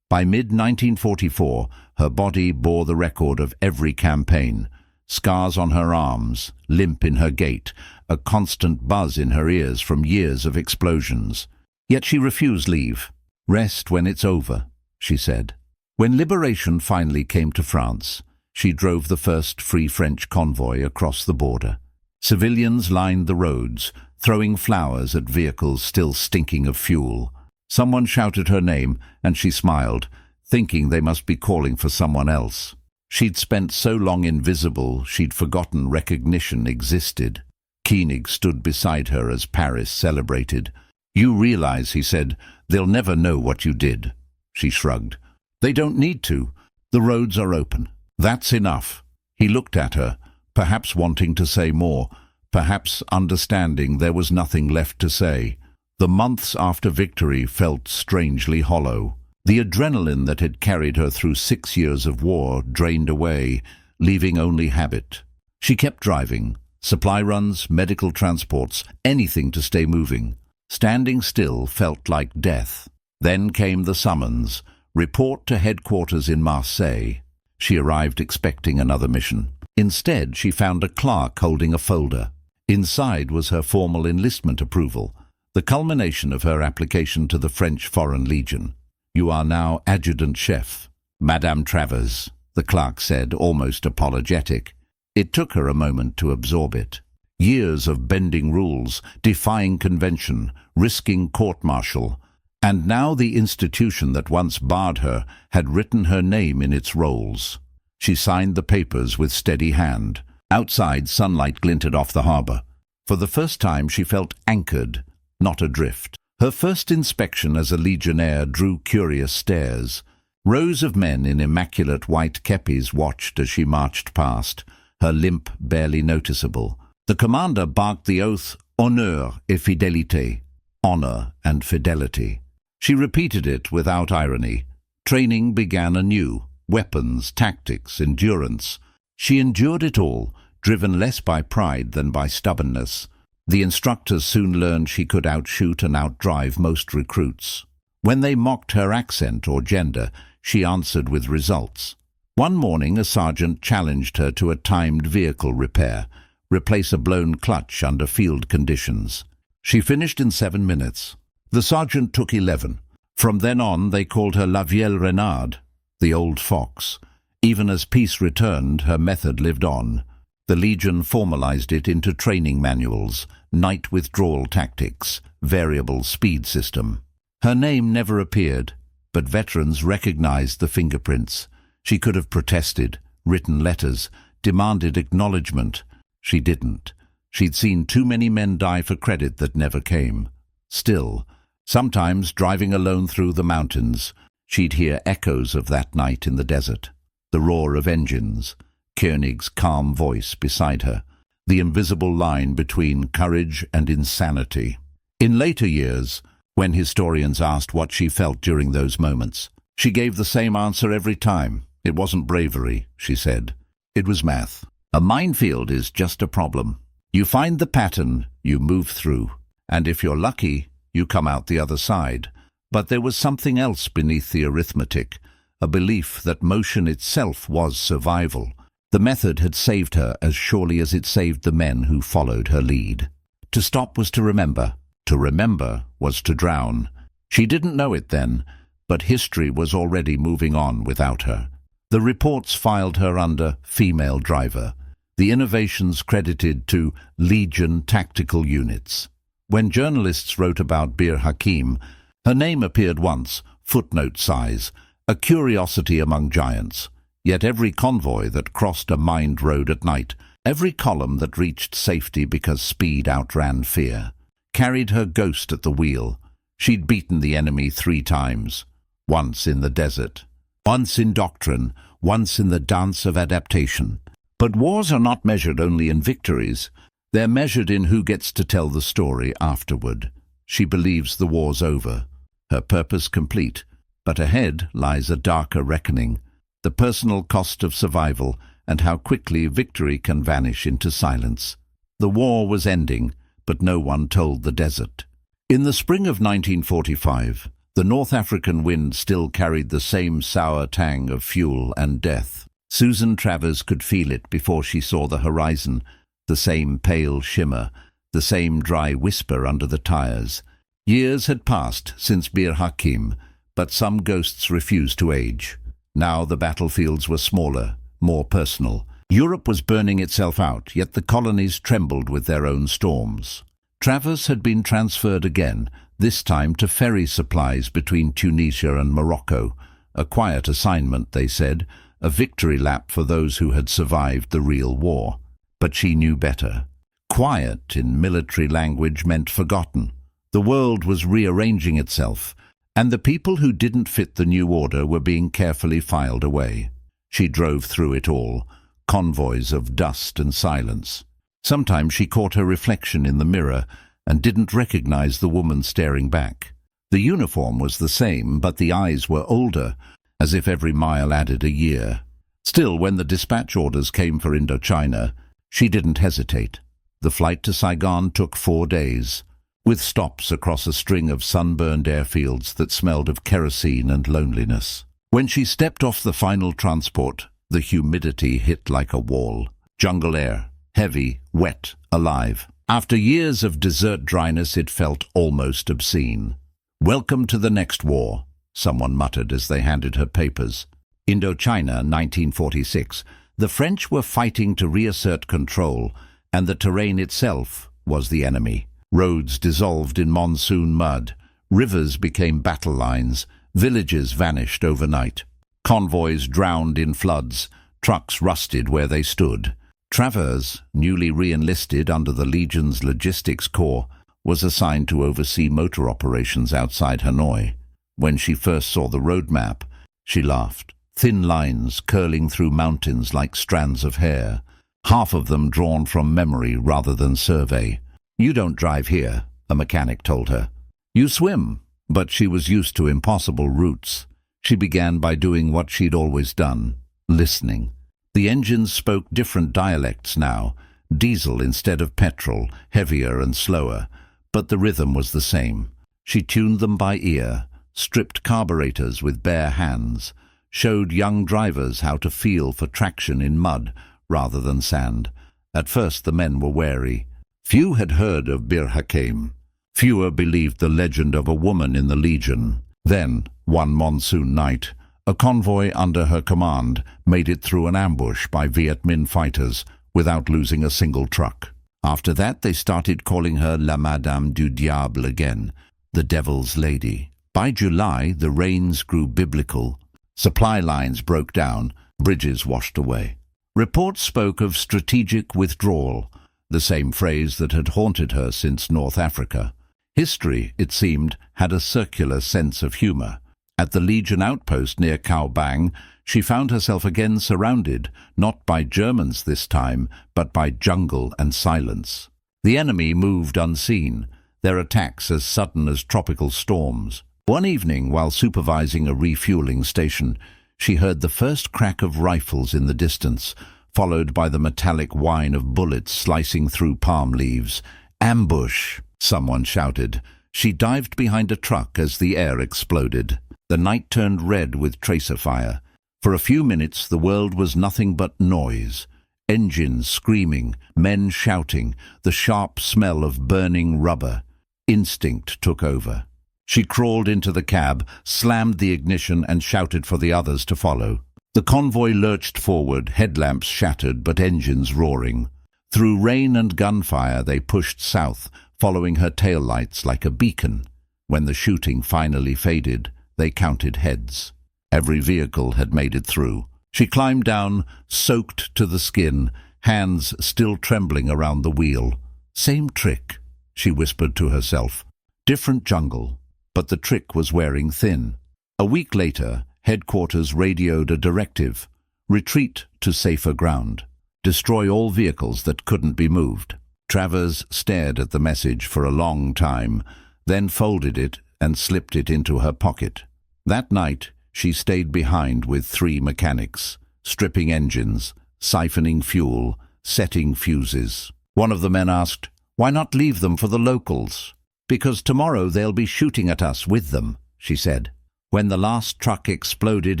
By mid-1944, her body bore the record of every campaign. Scars on her arms, limp in her gait, a constant buzz in her ears from years of explosions. Yet she refused leave. "Rest when it's over," she said. When liberation finally came to France, she drove the first Free French convoy across the border. Civilians lined the roads, throwing flowers at vehicles still stinking of fuel. Someone shouted her name, and she smiled, thinking they must be calling for someone else. She'd spent so long invisible, she'd forgotten recognition existed. Koenig stood beside her as Paris celebrated. "You realize," he said, "they'll never know what you did." She shrugged. "They don't need to. The roads are open. That's enough." He looked at her, perhaps wanting to say more, perhaps understanding there was nothing left to say. The months after victory felt strangely hollow. The adrenaline that had carried her through 6 years of war drained away, leaving only habit. She kept driving. Supply runs, medical transports, anything to stay moving. Standing still felt like death. Then came the summons. Report to headquarters in Marseille. She arrived expecting another mission. Instead, she found a clerk holding a folder. Inside was her formal enlistment approval, the culmination of her application to the French Foreign Legion. "You are now adjutant-chef, Madame Travers," the clerk said, almost apologetic. It took her a moment to absorb it. Years of bending rules, defying convention, risking court-martial, and now the institution that once barred her had written her name in its rolls. She signed the papers with steady hand. Outside, sunlight glinted off the harbour. For the first time she felt anchored, not adrift. Her first inspection as a legionnaire drew curious stares. Rows of men in immaculate white kepis watched as she marched past, her limp barely noticeable. The commander barked the oath, honneur et fidélité, honor and fidelity. She repeated it without irony. Training began anew, weapons, tactics, endurance. She endured it all, driven less by pride than by stubbornness. The instructors soon learned she could outshoot and outdrive most recruits. When they mocked her accent or gender, she answered with results. One morning a sergeant challenged her to a timed vehicle repair, replace a blown clutch under field conditions. She finished in 7 minutes. The sergeant took 11. From then on they called her La Vieille Renarde, the old fox. Even as peace returned, her method lived on. The Legion formalized it into training manuals, night withdrawal tactics, variable speed system. Her name never appeared, but veterans recognized the fingerprints. She could have protested, written letters, demanded acknowledgement. She didn't. She'd seen too many men die for credit that never came. Still, sometimes driving alone through the mountains, she'd hear echoes of that night in the desert. The roar of engines, Koenig's calm voice beside her, the invisible line between courage and insanity. In later years, when historians asked what she felt during those moments, she gave the same answer every time. It wasn't bravery, she said. It was math. A minefield is just a problem. You find the pattern, you move through, and if you're lucky, you come out the other side. But there was something else beneath the arithmetic, a belief that motion itself was survival. The method had saved her as surely as it saved the men who followed her lead. To stop was to remember. To remember was to drown. She didn't know it then, but history was already moving on without her. The reports filed her under female driver, the innovations credited to Legion tactical units. When journalists wrote about Bir Hakeim, her name appeared once, footnote size, a curiosity among giants. Yet every convoy that crossed a mined road at night, every column that reached safety because speed outran fear, carried her ghost at the wheel. She'd beaten the enemy 3 times, once in the desert, once in doctrine, once in the dance of adaptation. But wars are not measured only in victories. They're measured in who gets to tell the story afterward. She believes the war's over, her purpose complete, but ahead lies a darker reckoning, the personal cost of survival and how quickly victory can vanish into silence. The war was ending, but no one told the desert. In the spring of 1945, the North African wind still carried the same sour tang of fuel and death. Susan Travers could feel it before she saw the horizon, the same pale shimmer, the same dry whisper under the tires. Years had passed since Bir Hakeim, but some ghosts refused to age. Now the battlefields were smaller, more personal. Europe was burning itself out, yet the colonies trembled with their own storms. Travers had been transferred again, this time to ferry supplies between Tunisia and Morocco. A quiet assignment, they said, a victory lap for those who had survived the real war. But she knew better. Quiet in military language meant forgotten. The world was rearranging itself, and the people who didn't fit the new order were being carefully filed away. She drove through it all, convoys of dust and silence. Sometimes she caught her reflection in the mirror and didn't recognize the woman staring back. The uniform was the same, but the eyes were older, as if every mile added a year. Still, when the dispatch orders came for Indochina, she didn't hesitate. The flight to Saigon took 4 days, with stops across a string of sunburned airfields that smelled of kerosene and loneliness. When she stepped off the final transport, the humidity hit like a wall. Jungle air, heavy, wet, alive. After years of desert dryness, it felt almost obscene. "Welcome to the next war," someone muttered as they handed her papers. Indochina, 1946. The French were fighting to reassert control, and the terrain itself was the enemy. Roads dissolved in monsoon mud, rivers became battle lines, villages vanished overnight. Convoys drowned in floods, trucks rusted where they stood. Travers, newly re-enlisted under the Legion's logistics corps, was assigned to oversee motor operations outside Hanoi. When she first saw the road map, she laughed. Thin lines curling through mountains like strands of hair, half of them drawn from memory rather than survey. "You don't drive here," a mechanic told her. "You swim." But she was used to impossible routes. She began by doing what she'd always done, listening. The engines spoke different dialects now, diesel instead of petrol, heavier and slower, but the rhythm was the same. She tuned them by ear, stripped carburetors with bare hands, showed young drivers how to feel for traction in mud rather than sand. At first the men were wary. Few had heard of Bir Hakeim. Fewer believed the legend of a woman in the Legion. Then, one monsoon night, a convoy under her command made it through an ambush by Viet Minh fighters without losing a single truck. After that they started calling her La Madame du Diable again, the Devil's Lady. By July the rains grew biblical. Supply lines broke down, bridges washed away. Reports spoke of strategic withdrawal, the same phrase that had haunted her since North Africa. History, it seemed, had a circular sense of humor. At the Legion outpost near Cao Bang, she found herself again surrounded, not by Germans this time, but by jungle and silence. The enemy moved unseen, their attacks as sudden as tropical storms. One evening, while supervising a refueling station, she heard the first crack of rifles in the distance, followed by the metallic whine of bullets slicing through palm leaves. "Ambush!" someone shouted. She dived behind a truck as the air exploded. The night turned red with tracer fire. For a few minutes the world was nothing but noise. Engines screaming, men shouting, the sharp smell of burning rubber. Instinct took over. She crawled into the cab, slammed the ignition and shouted for the others to follow. The convoy lurched forward, headlamps shattered but engines roaring. Through rain and gunfire they pushed south, following her taillights like a beacon. When the shooting finally faded, they counted heads. Every vehicle had made it through. She climbed down, soaked to the skin, hands still trembling around the wheel. "Same trick," she whispered to herself. "Different jungle." But the trick was wearing thin. A week later, headquarters radioed a directive: retreat to safer ground. Destroy all vehicles that couldn't be moved. Travers stared at the message for a long time, then folded it and slipped it into her pocket. That night, she stayed behind with 3 mechanics, stripping engines, siphoning fuel, setting fuses. One of the men asked, "Why not leave them for the locals?" "Because tomorrow they'll be shooting at us with them," she said. When the last truck exploded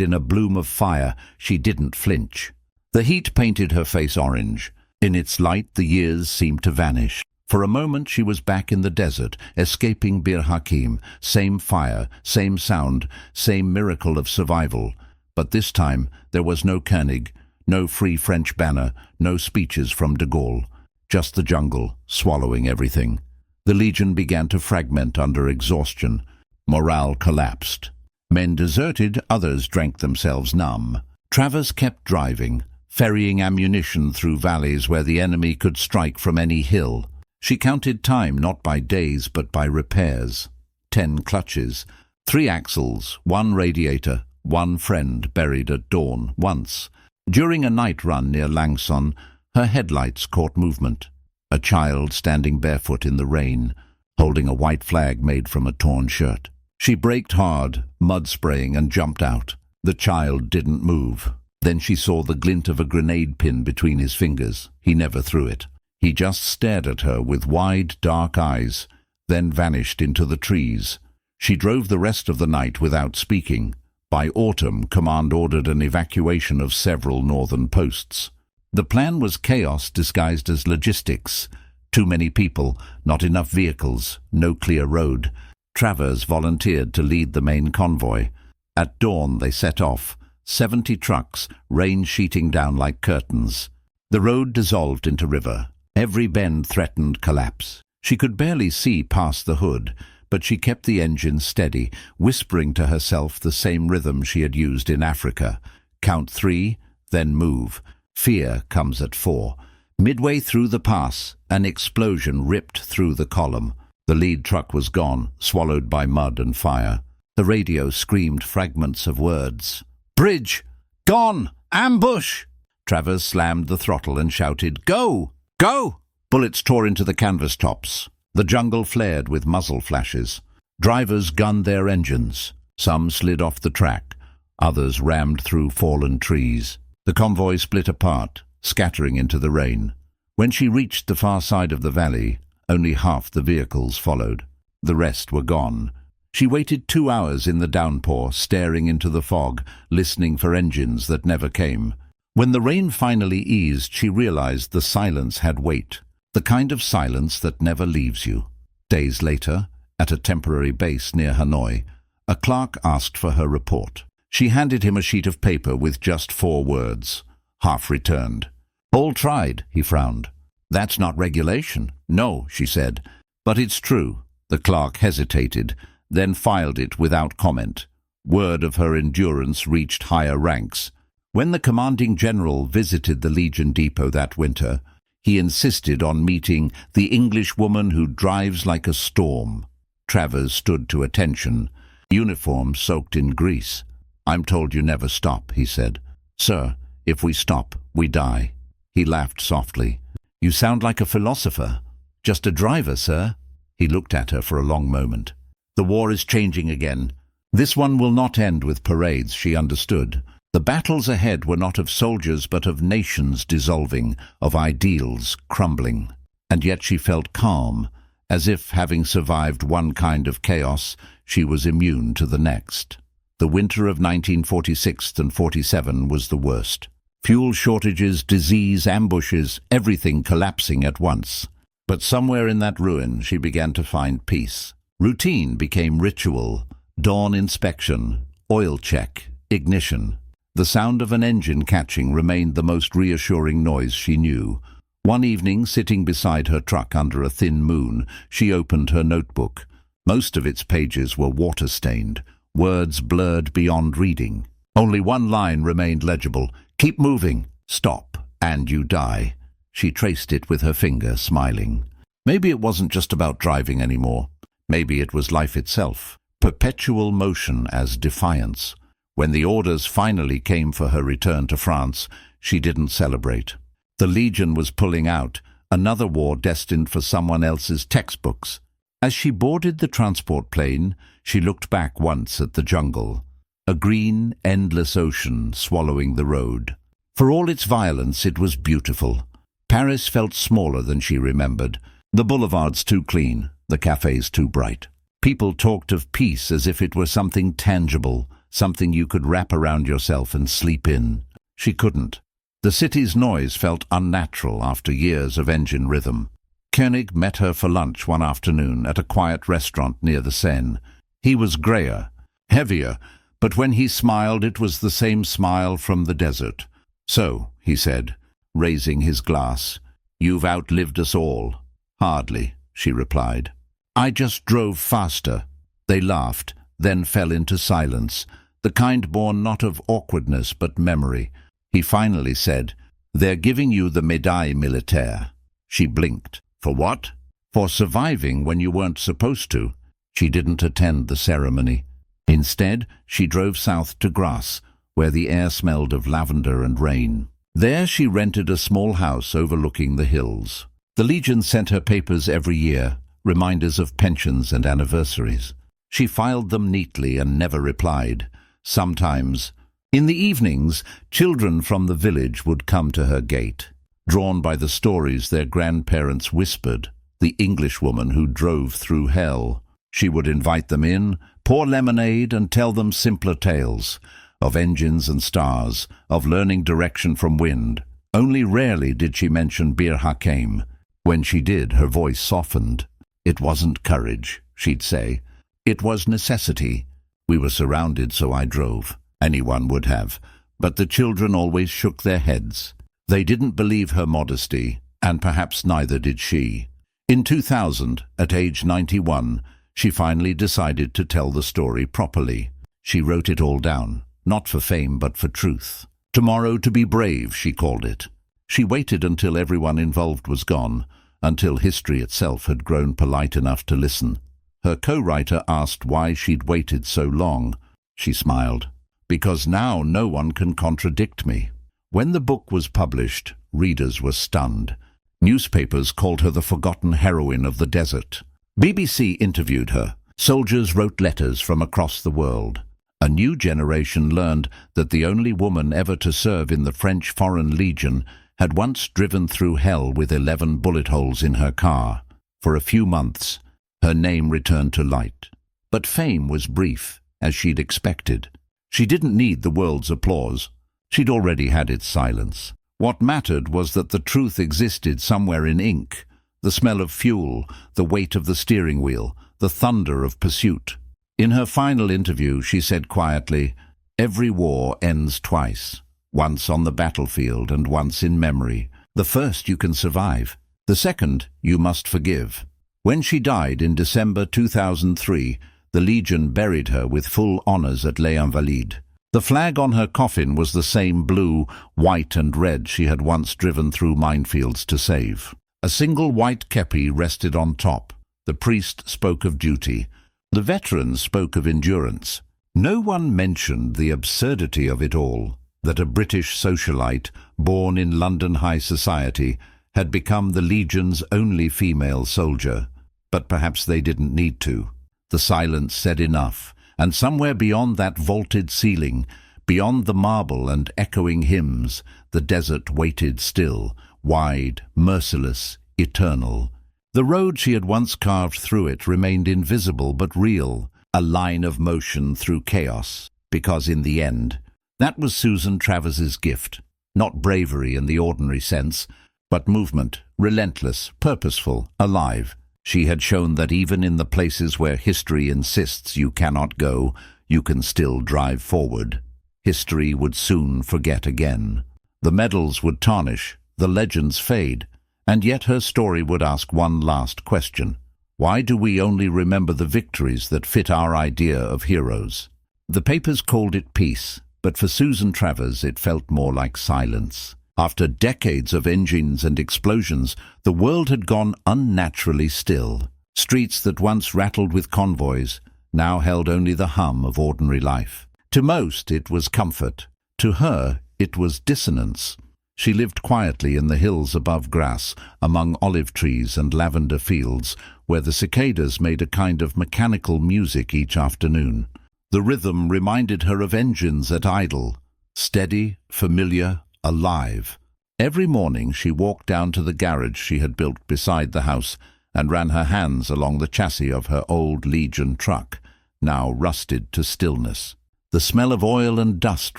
in a bloom of fire, she didn't flinch. The heat painted her face orange. In its light, the years seemed to vanish. For a moment she was back in the desert, escaping Bir Hakeim. Same fire, same sound, same miracle of survival. But this time there was no Koenig, no Free French banner, no speeches from de Gaulle. Just the jungle, swallowing everything. The Legion began to fragment under exhaustion. Morale collapsed. Men deserted, others drank themselves numb. Travers kept driving, ferrying ammunition through valleys where the enemy could strike from any hill. She counted time not by days but by repairs. 10 clutches, 3 axles, 1 radiator, 1 friend buried at dawn once. During a night run near Langson, her headlights caught movement. A child standing barefoot in the rain, holding a white flag made from a torn shirt. She braked hard, mud spraying, and jumped out. The child didn't move. Then she saw the glint of a grenade pin between his fingers. He never threw it. He just stared at her with wide, dark eyes, then vanished into the trees. She drove the rest of the night without speaking. By autumn, command ordered an evacuation of several northern posts. The plan was chaos disguised as logistics. Too many people, not enough vehicles, no clear road. Travers volunteered to lead the main convoy. At dawn they set off, 70 trucks, rain sheeting down like curtains. The road dissolved into river. Every bend threatened collapse. She could barely see past the hood, but she kept the engine steady, whispering to herself the same rhythm she had used in Africa. Count 3, then move. Fear comes at 4. Midway through the pass, an explosion ripped through the column. The lead truck was gone, swallowed by mud and fire. The radio screamed fragments of words. "Bridge! Gone! Ambush!" Travers slammed the throttle and shouted, "Go! Go!" Bullets tore into the canvas tops. The jungle flared with muzzle flashes. Drivers gunned their engines. Some slid off the track. Others rammed through fallen trees. The convoy split apart, scattering into the rain. When she reached the far side of the valley, only half the vehicles followed. The rest were gone. She waited 2 hours in the downpour, staring into the fog, listening for engines that never came. When the rain finally eased, she realized the silence had weight, the kind of silence that never leaves you. Days later, at a temporary base near Hanoi, a clerk asked for her report. She handed him a sheet of paper with just 4 words, half returned. "All tried," he frowned. "That's not regulation." "No," she said. "But it's true." The clerk hesitated, then filed it without comment. Word of her endurance reached higher ranks. When the commanding general visited the Legion depot that winter, he insisted on meeting the English woman who drives like a storm. Travers stood to attention, uniform soaked in grease. "I'm told you never stop," he said. "Sir, if we stop, we die." He laughed softly. "You sound like a philosopher." "Just a driver, sir." He looked at her for a long moment. "The war is changing again. This one will not end with parades," she understood. The battles ahead were not of soldiers but of nations dissolving, of ideals crumbling. And yet she felt calm, as if, having survived one kind of chaos, she was immune to the next. The winter of 1946 and 47 was the worst. Fuel shortages, disease, ambushes, everything collapsing at once. But somewhere in that ruin she began to find peace. Routine became ritual, dawn inspection, oil check, ignition. The sound of an engine catching remained the most reassuring noise she knew. One evening, sitting beside her truck under a thin moon, she opened her notebook. Most of its pages were water-stained, words blurred beyond reading. Only one line remained legible: "Keep moving, stop, and you die." She traced it with her finger, smiling. Maybe it wasn't just about driving anymore. Maybe it was life itself, perpetual motion as defiance. When the orders finally came for her return to France, she didn't celebrate. The Legion was pulling out, another war destined for someone else's textbooks. As she boarded the transport plane, she looked back once at the jungle. A green, endless ocean swallowing the road. For all its violence, it was beautiful. Paris felt smaller than she remembered. The boulevards too clean, the cafes too bright. People talked of peace as if it were something tangible, something you could wrap around yourself and sleep in. She couldn't. The city's noise felt unnatural after years of engine rhythm. Koenig met her for lunch one afternoon at a quiet restaurant near the Seine. He was grayer, heavier, but when he smiled it was the same smile from the desert. "So," he said, raising his glass, "you've outlived us all." "Hardly," she replied. "I just drove faster." They laughed, then fell into silence, the kind born not of awkwardness but memory. He finally said, "They're giving you the médaille militaire." She blinked. "For what?" "For surviving when you weren't supposed to." She didn't attend the ceremony. Instead, she drove south to Grasse, where the air smelled of lavender and rain. There she rented a small house overlooking the hills. The Legion sent her papers every year, reminders of pensions and anniversaries. She filed them neatly and never replied. Sometimes, in the evenings, children from the village would come to her gate, drawn by the stories their grandparents whispered, the Englishwoman who drove through hell. She would invite them in, pour lemonade and tell them simpler tales, of engines and stars, of learning direction from wind. Only rarely did she mention Bir Hakeim. When she did, her voice softened. "It wasn't courage," she'd say. "It was necessity. We were surrounded, so I drove." Anyone would have. But the children always shook their heads. They didn't believe her modesty, and perhaps neither did she. In 2000, at age 91, she finally decided to tell the story properly. She wrote it all down, not for fame but for truth. "Tomorrow to be brave," she called it. She waited until everyone involved was gone, until history itself had grown polite enough to listen. Her co-writer asked why she'd waited so long. She smiled. "Because now no one can contradict me." When the book was published, readers were stunned. Newspapers called her the forgotten heroine of the desert. BBC interviewed her. Soldiers wrote letters from across the world. A new generation learned that the only woman ever to serve in the French Foreign Legion had once driven through hell with 11 bullet holes in her car. For a few months, her name returned to light. But fame was brief, as she'd expected. She didn't need the world's applause. She'd already had its silence. What mattered was that the truth existed somewhere in ink, the smell of fuel, the weight of the steering wheel, the thunder of pursuit. In her final interview, she said quietly, "Every war ends twice, once on the battlefield and once in memory. The first you can survive, the second you must forgive." When she died in December 2003, the Legion buried her with full honors at Les Invalides. The flag on her coffin was the same blue, white and red she had once driven through minefields to save. A single white kepi rested on top. The priest spoke of duty. The veterans spoke of endurance. No one mentioned the absurdity of it all, that a British socialite, born in London high society, had become the Legion's only female soldier. But perhaps they didn't need to. The silence said enough, and somewhere beyond that vaulted ceiling, beyond the marble and echoing hymns, the desert waited still, wide, merciless, eternal. The road she had once carved through it remained invisible but real, a line of motion through chaos, because in the end, that was Susan Travers's gift. Not bravery in the ordinary sense, but movement, relentless, purposeful, alive. She had shown that even in the places where history insists you cannot go, you can still drive forward. History would soon forget again. The medals would tarnish, the legends fade, and yet her story would ask one last question. Why do we only remember the victories that fit our idea of heroes? The papers called it peace, but for Susan Travers it felt more like silence. After decades of engines and explosions, the world had gone unnaturally still. Streets that once rattled with convoys now held only the hum of ordinary life. To most, it was comfort. To her, it was dissonance. She lived quietly in the hills above Grasse, among olive trees and lavender fields, where the cicadas made a kind of mechanical music each afternoon. The rhythm reminded her of engines at idle, steady, familiar, alive. Every morning she walked down to the garage she had built beside the house and ran her hands along the chassis of her old Legion truck, now rusted to stillness. The smell of oil and dust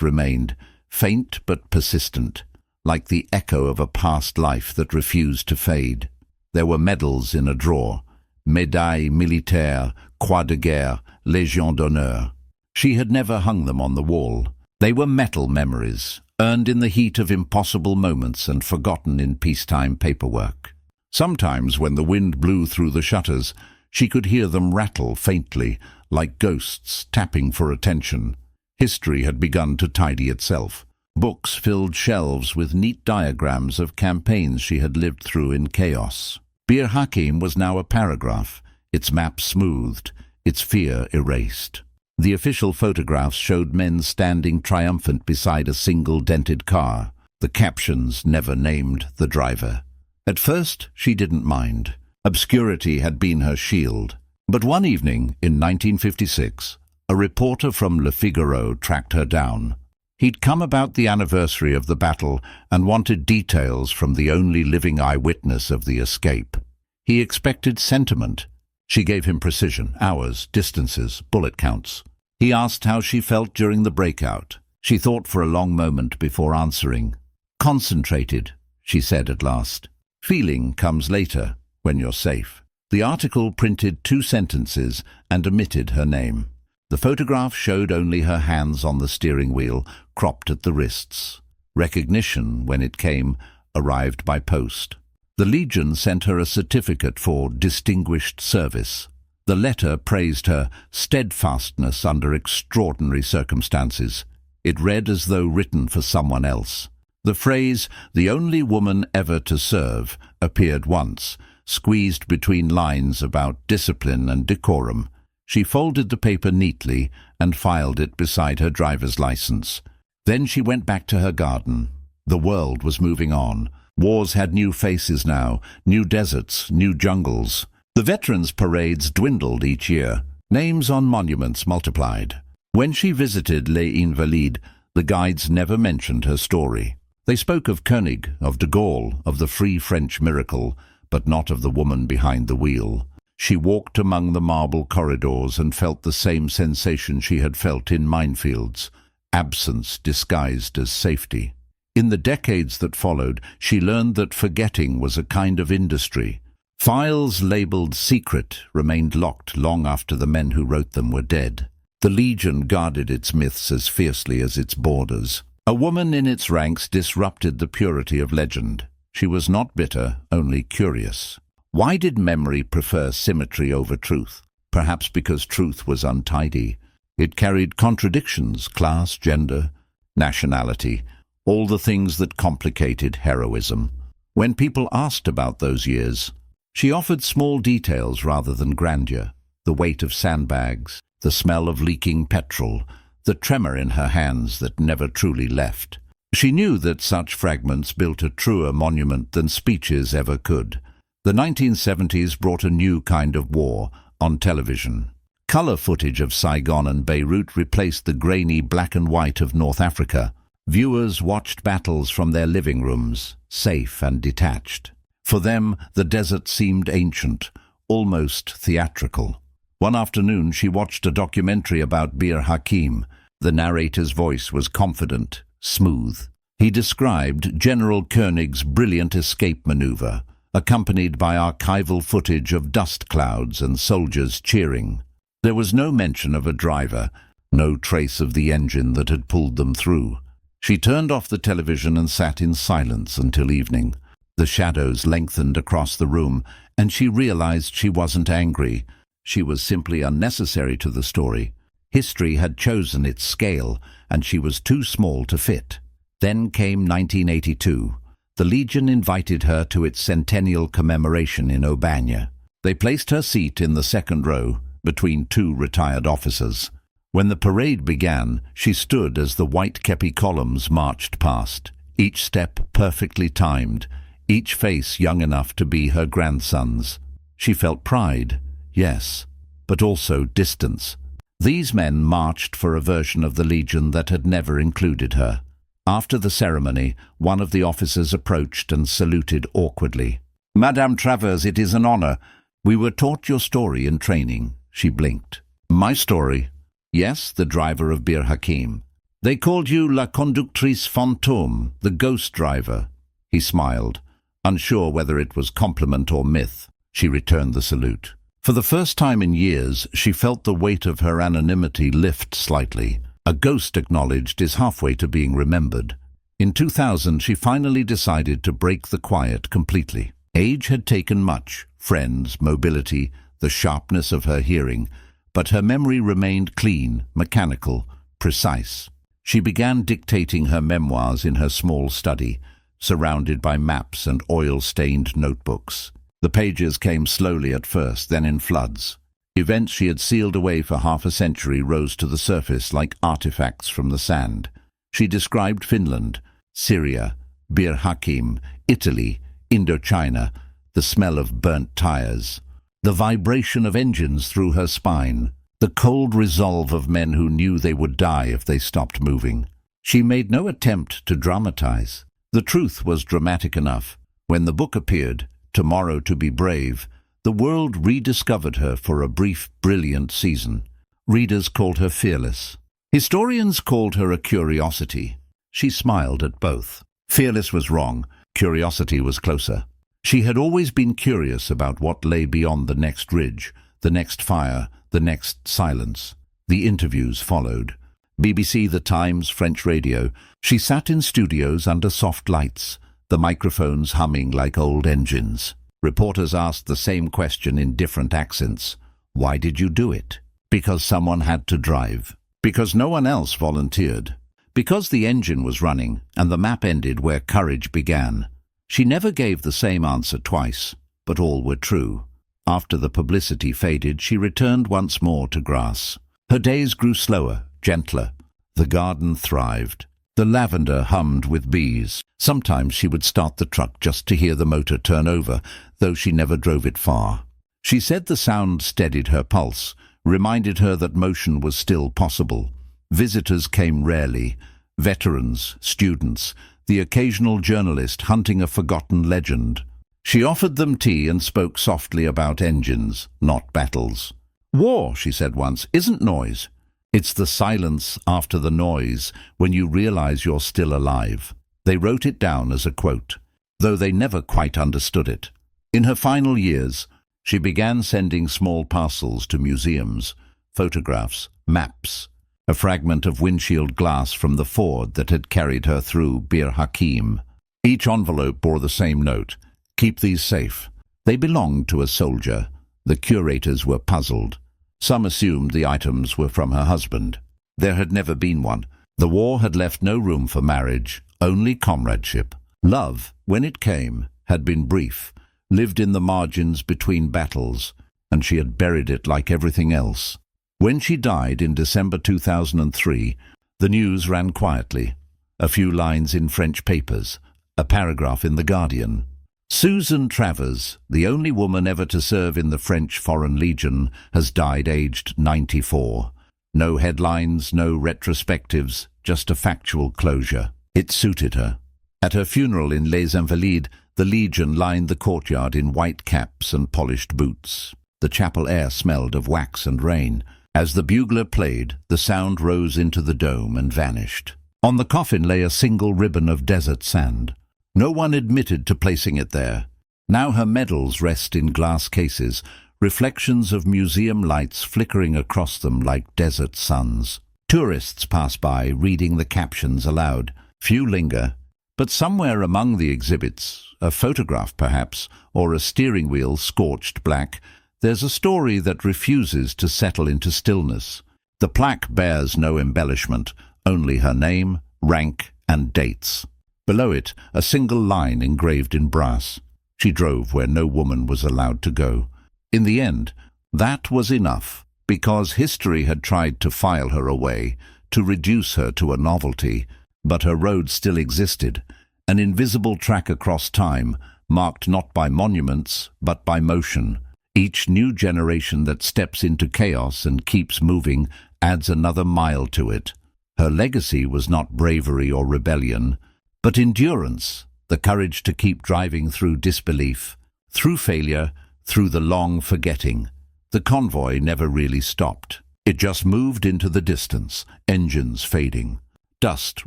remained, faint but persistent, like the echo of a past life that refused to fade. There were medals in a drawer, Médaille Militaire, Croix de Guerre, Légion d'Honneur. She had never hung them on the wall. They were metal memories, earned in the heat of impossible moments and forgotten in peacetime paperwork. Sometimes when the wind blew through the shutters, she could hear them rattle faintly, like ghosts tapping for attention. History had begun to tidy itself. Books filled shelves with neat diagrams of campaigns she had lived through in chaos. Bir Hakeim was now a paragraph, its map smoothed, its fear erased. The official photographs showed men standing triumphant beside a single dented car. The captions never named the driver. At first, she didn't mind. Obscurity had been her shield. But one evening, in 1956, a reporter from Le Figaro tracked her down. He'd come about the anniversary of the battle and wanted details from the only living eyewitness of the escape. He expected sentiment. She gave him precision, hours, distances, bullet counts. He asked how she felt during the breakout. She thought for a long moment before answering. "Concentrated," she said at last. "Feeling comes later, when you're safe." The article printed 2 sentences and omitted her name. The photograph showed only her hands on the steering wheel, cropped at the wrists. Recognition, when it came, arrived by post. The Legion sent her a certificate for distinguished service. The letter praised her steadfastness under extraordinary circumstances. It read as though written for someone else. The phrase, "the only woman ever to serve," appeared once, squeezed between lines about discipline and decorum. She folded the paper neatly and filed it beside her driver's license. Then she went back to her garden. The world was moving on. Wars had new faces now, new deserts, new jungles. The veterans' parades dwindled each year. Names on monuments multiplied. When she visited Les Invalides, the guides never mentioned her story. They spoke of Koenig, of de Gaulle, of the Free French miracle, but not of the woman behind the wheel. She walked among the marble corridors and felt the same sensation she had felt in minefields, absence disguised as safety. In the decades that followed, she learned that forgetting was a kind of industry. Files labeled secret remained locked long after the men who wrote them were dead. The Legion guarded its myths as fiercely as its borders. A woman in its ranks disrupted the purity of legend. She was not bitter, only curious. Why did memory prefer symmetry over truth? Perhaps because truth was untidy. It carried contradictions, class, gender, nationality, all the things that complicated heroism. When people asked about those years, she offered small details rather than grandeur. The weight of sandbags, the smell of leaking petrol, the tremor in her hands that never truly left. She knew that such fragments built a truer monument than speeches ever could. The 1970s brought a new kind of war on television. Color footage of Saigon and Beirut replaced the grainy black and white of North Africa. Viewers watched battles from their living rooms, safe and detached. For them, the desert seemed ancient, almost theatrical. One afternoon, she watched a documentary about Bir Hakeim. The narrator's voice was confident, smooth. He described General Koenig's brilliant escape maneuver, accompanied by archival footage of dust clouds and soldiers cheering. There was no mention of a driver, no trace of the engine that had pulled them through. She turned off the television and sat in silence until evening. The shadows lengthened across the room, and she realized she wasn't angry. She was simply unnecessary to the story. History had chosen its scale, and she was too small to fit. Then came 1982. The Legion invited her to its centennial commemoration in Aubagne. They placed her seat in the second row, between two retired officers. When the parade began, she stood as the white kepi columns marched past, each step perfectly timed, each face young enough to be her grandson's. She felt pride, yes, but also distance. These men marched for a version of the Legion that had never included her. After the ceremony, one of the officers approached and saluted awkwardly. "Madame Travers, it is an honor. We were taught your story in training." She blinked. "My story?" "Yes, the driver of Bir Hakeim. They called you La Conductrice Fantôme, the ghost driver." He smiled, unsure whether it was compliment or myth. She returned the salute. For the first time in years, she felt the weight of her anonymity lift slightly. A ghost acknowledged is halfway to being remembered. In 2000, she finally decided to break the quiet completely. Age had taken much, friends, mobility, the sharpness of her hearing, but her memory remained clean, mechanical, precise. She began dictating her memoirs in her small study, surrounded by maps and oil-stained notebooks. The pages came slowly at first, then in floods. Events she had sealed away for half a century rose to the surface like artifacts from the sand. She described Finland, Syria, Bir Hakeim, Italy, Indochina, the smell of burnt tires, the vibration of engines through her spine, the cold resolve of men who knew they would die if they stopped moving. She made no attempt to dramatize. The truth was dramatic enough. When the book appeared, Tomorrow to be Brave, the world rediscovered her for a brief, brilliant season. Readers called her fearless. Historians called her a curiosity. She smiled at both. Fearless was wrong. Curiosity was closer. She had always been curious about what lay beyond the next ridge, the next fire, the next silence. The interviews followed. BBC, The Times, French radio. She sat in studios under soft lights, the microphones humming like old engines. Reporters asked the same question in different accents. Why did you do it? Because someone had to drive. Because no one else volunteered. Because the engine was running and the map ended where courage began. She never gave the same answer twice. but all were true. After the publicity faded, she returned once more to grass. Her days grew slower, gentler. The garden thrived. The lavender hummed with bees. Sometimes she would start the truck just to hear the motor turn over, though she never drove it far. She said the sound steadied her pulse, reminded her that motion was still possible. Visitors came rarely. Veterans, students, the occasional journalist hunting a forgotten legend. She offered them tea and spoke softly about engines, not battles. "War," she said once, "isn't noise. It's the silence after the noise, when you realize you're still alive." They wrote it down as a quote, though they never quite understood it. In her final years, she began sending small parcels to museums, photographs, maps, a fragment of windshield glass from the Ford that had carried her through Bir Hakeim. Each envelope bore the same note: "Keep these safe." They belonged to a soldier. The curators were puzzled. Some assumed the items were from her husband. There had never been one. The war had left no room for marriage, only comradeship. Love, when it came, had been brief, lived in the margins between battles, and she had buried it like everything else. When she died in December 2003, the news ran quietly. A few lines in French papers, a paragraph in The Guardian. Susan Travers, the only woman ever to serve in the French Foreign Legion, has died aged 94. No headlines, no retrospectives, just a factual closure. It suited her. At her funeral in Les Invalides, the Legion lined the courtyard in white caps and polished boots. The chapel air smelled of wax and rain. As the bugler played, the sound rose into the dome and vanished. On the coffin lay a single ribbon of desert sand. No one admitted to placing it there. Now her medals rest in glass cases, reflections of museum lights flickering across them like desert suns. Tourists pass by, reading the captions aloud. Few linger, but somewhere among the exhibits, a photograph perhaps, or a steering wheel scorched black, there's a story that refuses to settle into stillness. The plaque bears no embellishment, only her name, rank, and dates. Below it, a single line engraved in brass: "She drove where no woman was allowed to go." In the end, that was enough, because history had tried to file her away, to reduce her to a novelty, but her road still existed, an invisible track across time, marked not by monuments, but by motion. Each new generation that steps into chaos and keeps moving adds another mile to it. Her legacy was not bravery or rebellion, but endurance, the courage to keep driving through disbelief, through failure, through the long forgetting. The convoy never really stopped. It just moved into the distance, engines fading, dust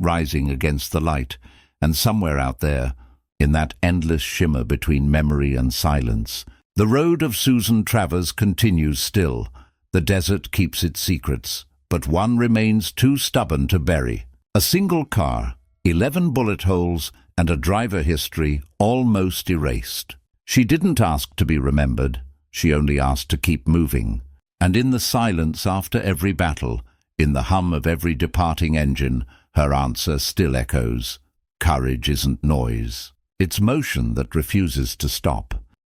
rising against the light, and somewhere out there, in that endless shimmer between memory and silence, the road of Susan Travers continues still. The desert keeps its secrets, but one remains too stubborn to bury. A single car, 11 bullet holes, and a driver history almost erased. She didn't ask to be remembered, she only asked to keep moving. And in the silence after every battle, in the hum of every departing engine, her answer still echoes: courage isn't noise. It's motion that refuses to stop.